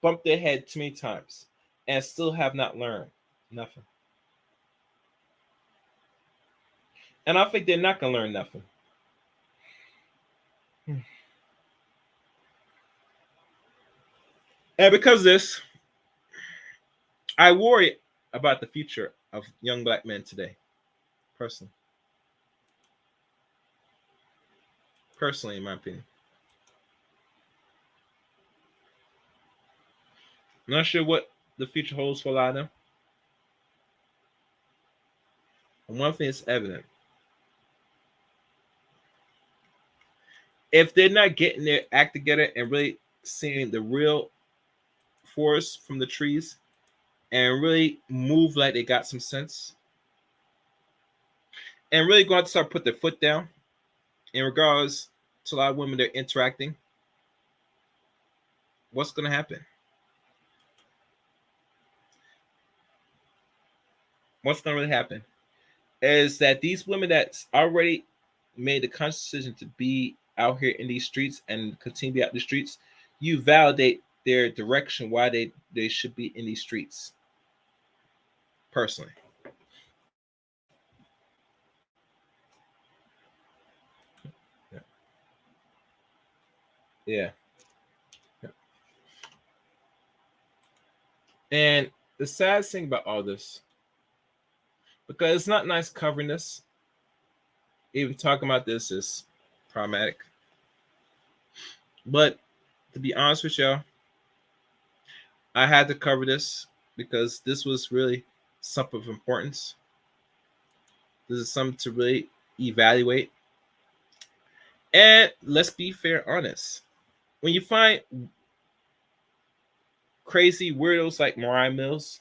Speaker 2: bump their head too many times and still have not learned nothing. And I think they're not going to learn nothing. And because of this, I worry about the future of young black men today, personally. Personally, in my opinion. I'm not sure what the future holds for a lot of them. And one thing is evident. If they're not getting their act together and really seeing the real forest from the trees and really move like they got some sense and really go out to start put their foot down in regards to a lot of women they're interacting, what's going to happen? What's going to really happen is that these women that's already made the conscious decision to be out here in these streets and continue to be out in the streets, you validate their direction, why they should be in these streets. Personally. Yeah. And the saddest thing about all this, because it's not nice covering this, even talking about this is problematic. But to be honest with y'all, I had to cover this because this was really something of importance. This is something to really evaluate. And let's be fair, honest. When you find crazy weirdos like Moriah Mills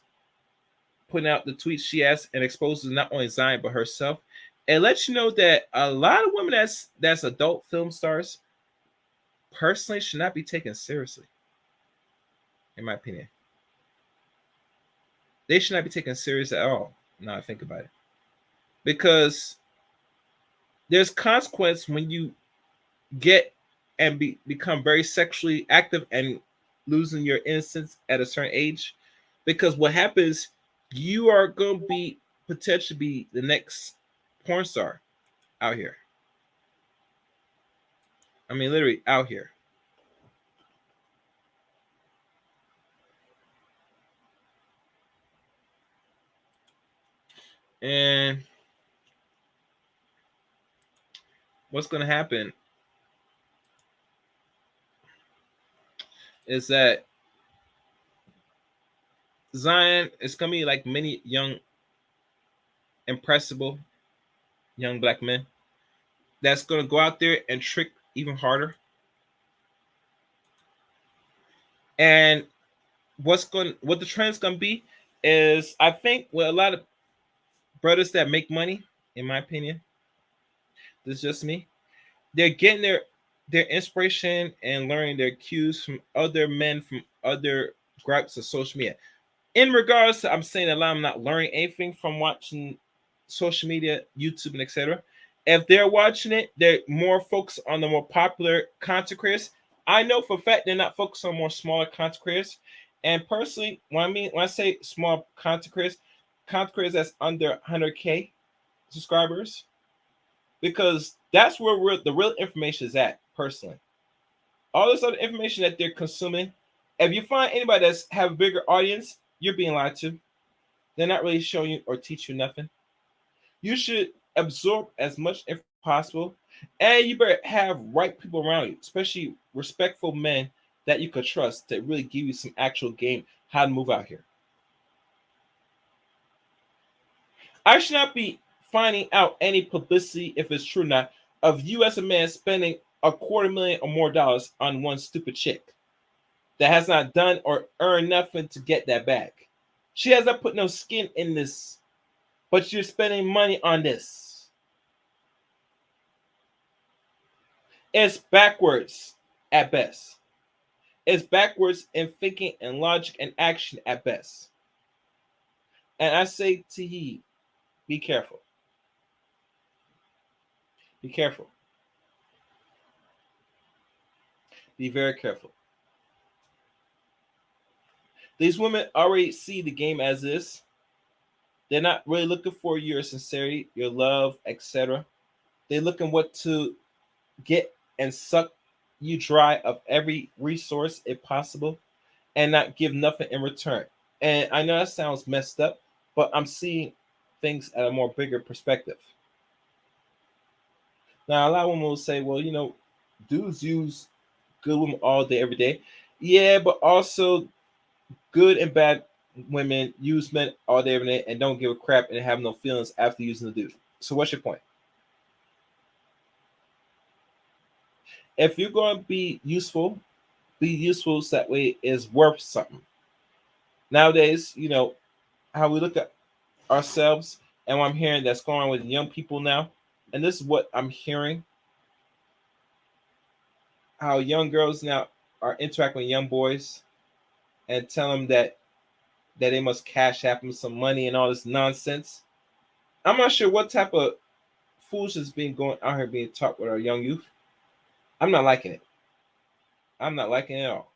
Speaker 2: putting out the tweets she has and exposes not only Zion but herself, it lets you know that a lot of women that's adult film stars personally should not be taken seriously. In my opinion, they should not be taken serious at all. Now I think about it, because there's consequence when you get and become very sexually active and losing your innocence at a certain age, because what happens, you are going to be potentially be the next porn star out here. I mean, literally out here. And what's going to happen is that Zion is going to be like many young, impressible young black men that's going to go out there and trick even harder. And what the trend's going to be is, I think, with a lot of brothers that make money, in my opinion, this is just me, they're getting their inspiration and learning their cues from other men from other groups of social media. In regards to, I'm saying a lot, I'm not learning anything from watching social media, YouTube, and etc. If they're watching it, they're more focused on the more popular content creators. I know for a fact they're not focused on more smaller content creators. And personally, when I say small content creators that's under 100K subscribers, because that's where the real information is at. Personally, all this other information that they're consuming, if you find anybody that's have a bigger audience, you're being lied to. They're not really showing you or teach you nothing. You should absorb as much information possible. And you better have right people around you, especially respectful men that you could trust to really give you some actual game how to move out here. I should not be finding out any publicity, if it's true or not, of you as a man spending $250,000 or more dollars on one stupid chick that has not done or earned nothing to get that bag. She has not put no skin in this, but you're spending money on this. It's backwards at best. It's backwards in thinking and logic and action at best. And I say to ye, be careful. Be careful. Be very careful. These women already see the game as is. They're not really looking for your sincerity, your love, etc. They're looking what to get and suck you dry of every resource if possible and not give nothing in return. And I know that sounds messed up, but I'm seeing things at a more bigger perspective. Now, a lot of women will say, well, dudes use good women all day, every day. Yeah, but also good and bad women use men all day, every day and don't give a crap and have no feelings after using the dude. So what's your point? If you're going to be useful so that way is worth something. Nowadays, how we look at ourselves and what I'm hearing that's going on with young people now, and this is what I'm hearing, how young girls now are interacting with young boys and tell them that they must cash app them some money and all this nonsense. I'm not sure what type of foolishness is being going out here being taught with our young youth. I'm not liking it. I'm not liking it at all.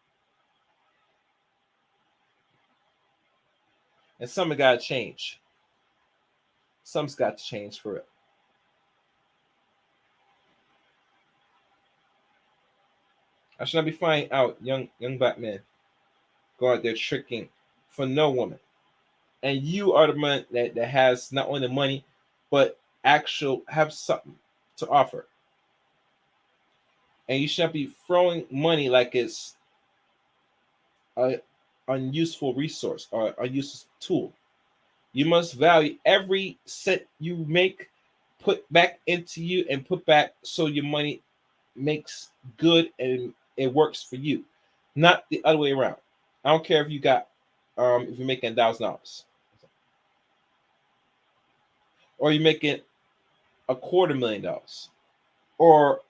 Speaker 2: And something got to change. Something's got to change for it. I should not be finding out young black men go out there tricking for no woman. And you are the man that has not only the money, but actual have something to offer. And you should not be throwing money like it's a unuseful resource or unuseful tool. You must value every cent you make, put back into you, and put back so your money makes good and it works for you, not the other way around. I don't care if you're making $1,000 or you're making $250,000 or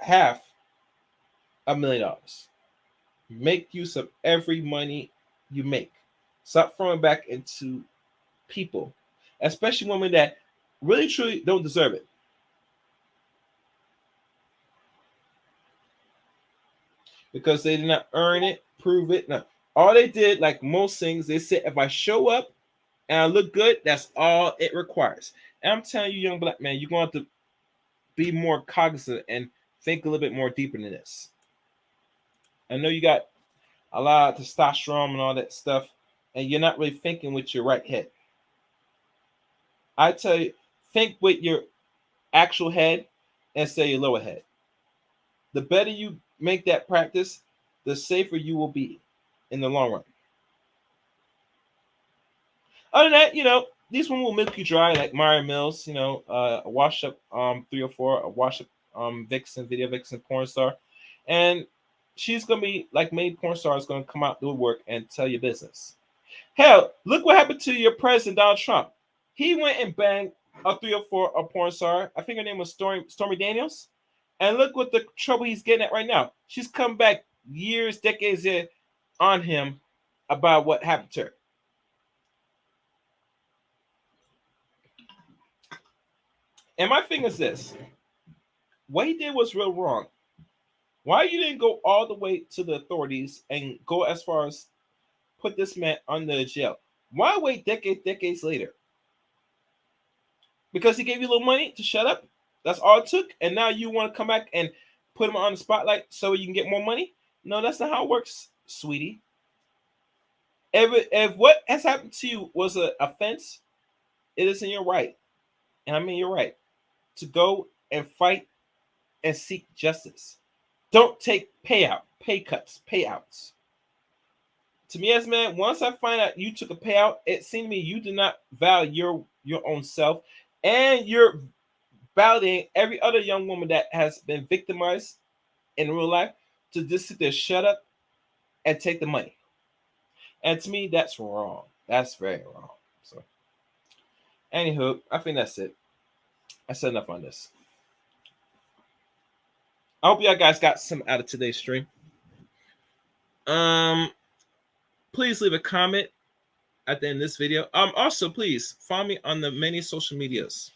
Speaker 2: $500,000. Make use of every money you make. Stop throwing back into people, especially women that really truly don't deserve it. Because they did not earn it, prove it. No. All they did, like most things, they said, if I show up and I look good, that's all it requires. And I'm telling you, young black man, you're going to have to be more cognizant and think a little bit more deeper than this. I know you got a lot of testosterone and all that stuff, and you're not really thinking with your right head. I tell you, think with your actual head instead of your lower head. The better you make that practice, the safer you will be in the long run. Other than that, these women will milk you dry like Moriah Mills, a wash up 304, a wash up Vixen, video Vixen porn star. And she's gonna be like many porn stars gonna come out do work and tell your business. Hell, look what happened to your president Donald Trump. He went and banged a 304 a porn star. I think her name was Stormy Daniels. And look what the trouble he's getting at right now. She's come back years, decades in on him about what happened to her. And my thing is this. What he did was real wrong. Why you didn't go all the way to the authorities and go as far as put this man under jail? Why wait decades later? Because he gave you a little money to shut up? That's all it took? And now you want to come back and put him on the spotlight so you can get more money? No, that's not how it works, sweetie. If what has happened to you was an offense, it is in your right, and I mean your right, to go and fight and seek justice. Don't take pay cuts, payouts. To me as a man, once I find out you took a payout, it seemed to me you did not value your own self, and you're validating every other young woman that has been victimized in real life to just sit there, shut up, and take the money. And to me, that's wrong. That's very wrong. So, anywho, I think that's it. I said enough on this. I hope y'all guys got some out of today's stream. Please leave a comment at the end of this video. Also, please follow me on the many social medias,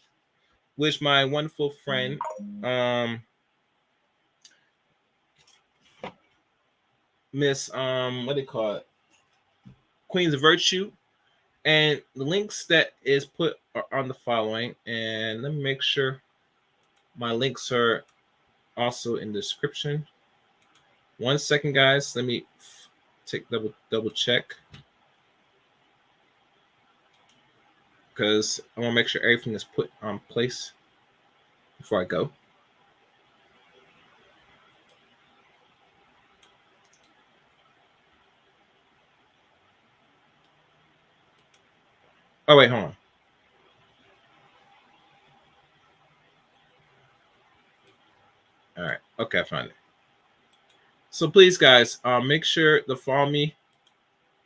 Speaker 2: which my wonderful friend, Miss, what do you call it? Queens of Virtue. And the links that is put are on the following. And let me make sure my links are also in the description. 1 second, guys. Let me take double check, because I want to make sure everything is put on place before I go. Oh wait, hold on. All right, okay, I found it. So please, guys, make sure to follow me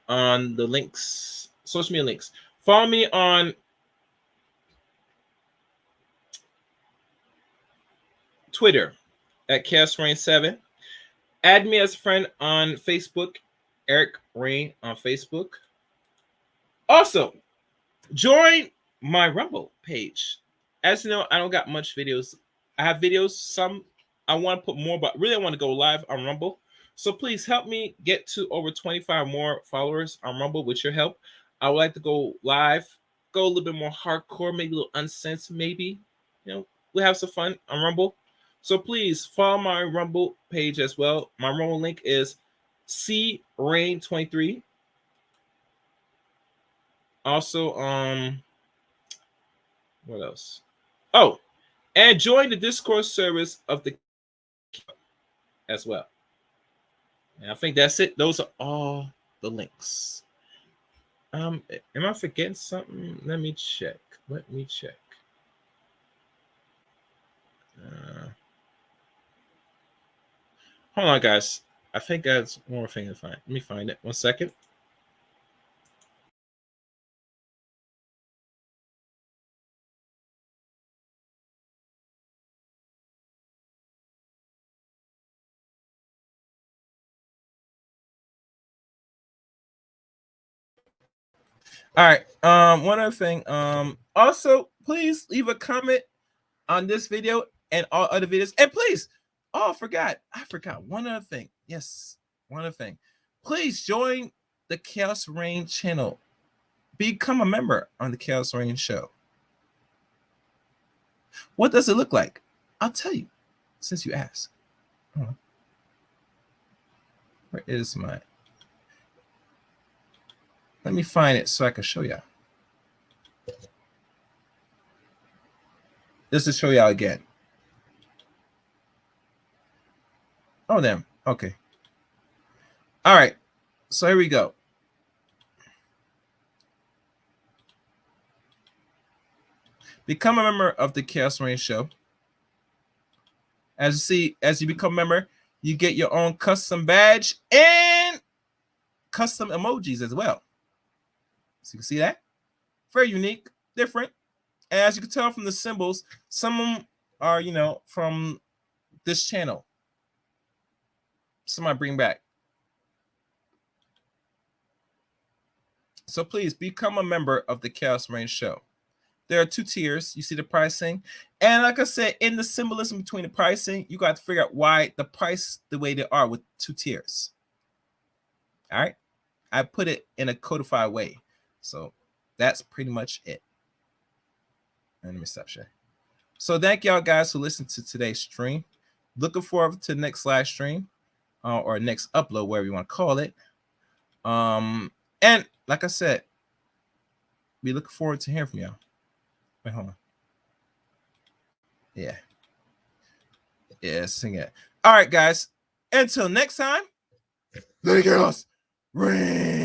Speaker 2: on the links, social media links. Follow me on Twitter at ChaosRain7. Add me as a friend on Facebook, Eric Rain on Facebook. Also, join my Rumble page. As you know, I don't got much videos. I have videos, some I want to put more, but really I want to go live on Rumble. So please help me get to over 25 more followers on Rumble with your help. I would like to go live, go a little bit more hardcore, maybe a little uncensored, maybe. You know, we'll have some fun on Rumble. So please follow my Rumble page as well. My Rumble link is CRain23. Also, what else? Oh, and join the Discord service of the as well. And I think that's it. Those are all the links. Am I forgetting something? Let me check. Hold on, guys. I think that's one more thing to find. Let me find it. 1 second. All right. One other thing. Also, please leave a comment on this video and all other videos. And please, I forgot one other thing. Yes, one other thing. Please join the Chaos Reign channel. Become a member on the Chaos Reign show. What does it look like? I'll tell you, since you asked. Where is my? Let me find it so I can show y'all. Just to show y'all again. Oh, damn. Okay. All right. So here we go. Become a member of the Chaos Reign show. As you see, as you become a member, you get your own custom badge and custom emojis as well. So you can see that. Very unique, different. And as you can tell from the symbols, some of them are, you know, from this channel. Some I bring back. So please become a member of the Chaos Reign show. There are 2 tiers. You see the pricing. And like I said, in the symbolism between the pricing, you got to figure out why the price the way they are with 2 tiers. All right. I put it in a codified way. So that's pretty much it. And let me stop sharing. So thank y'all guys who listened to today's stream. Looking forward to the next live stream or next upload, whatever you want to call it. And like I said, we look forward to hearing from y'all. Wait, hold on. Yeah.
Speaker 1: Yeah, sing it. All right, guys. Until next time, Lady Girls, ring.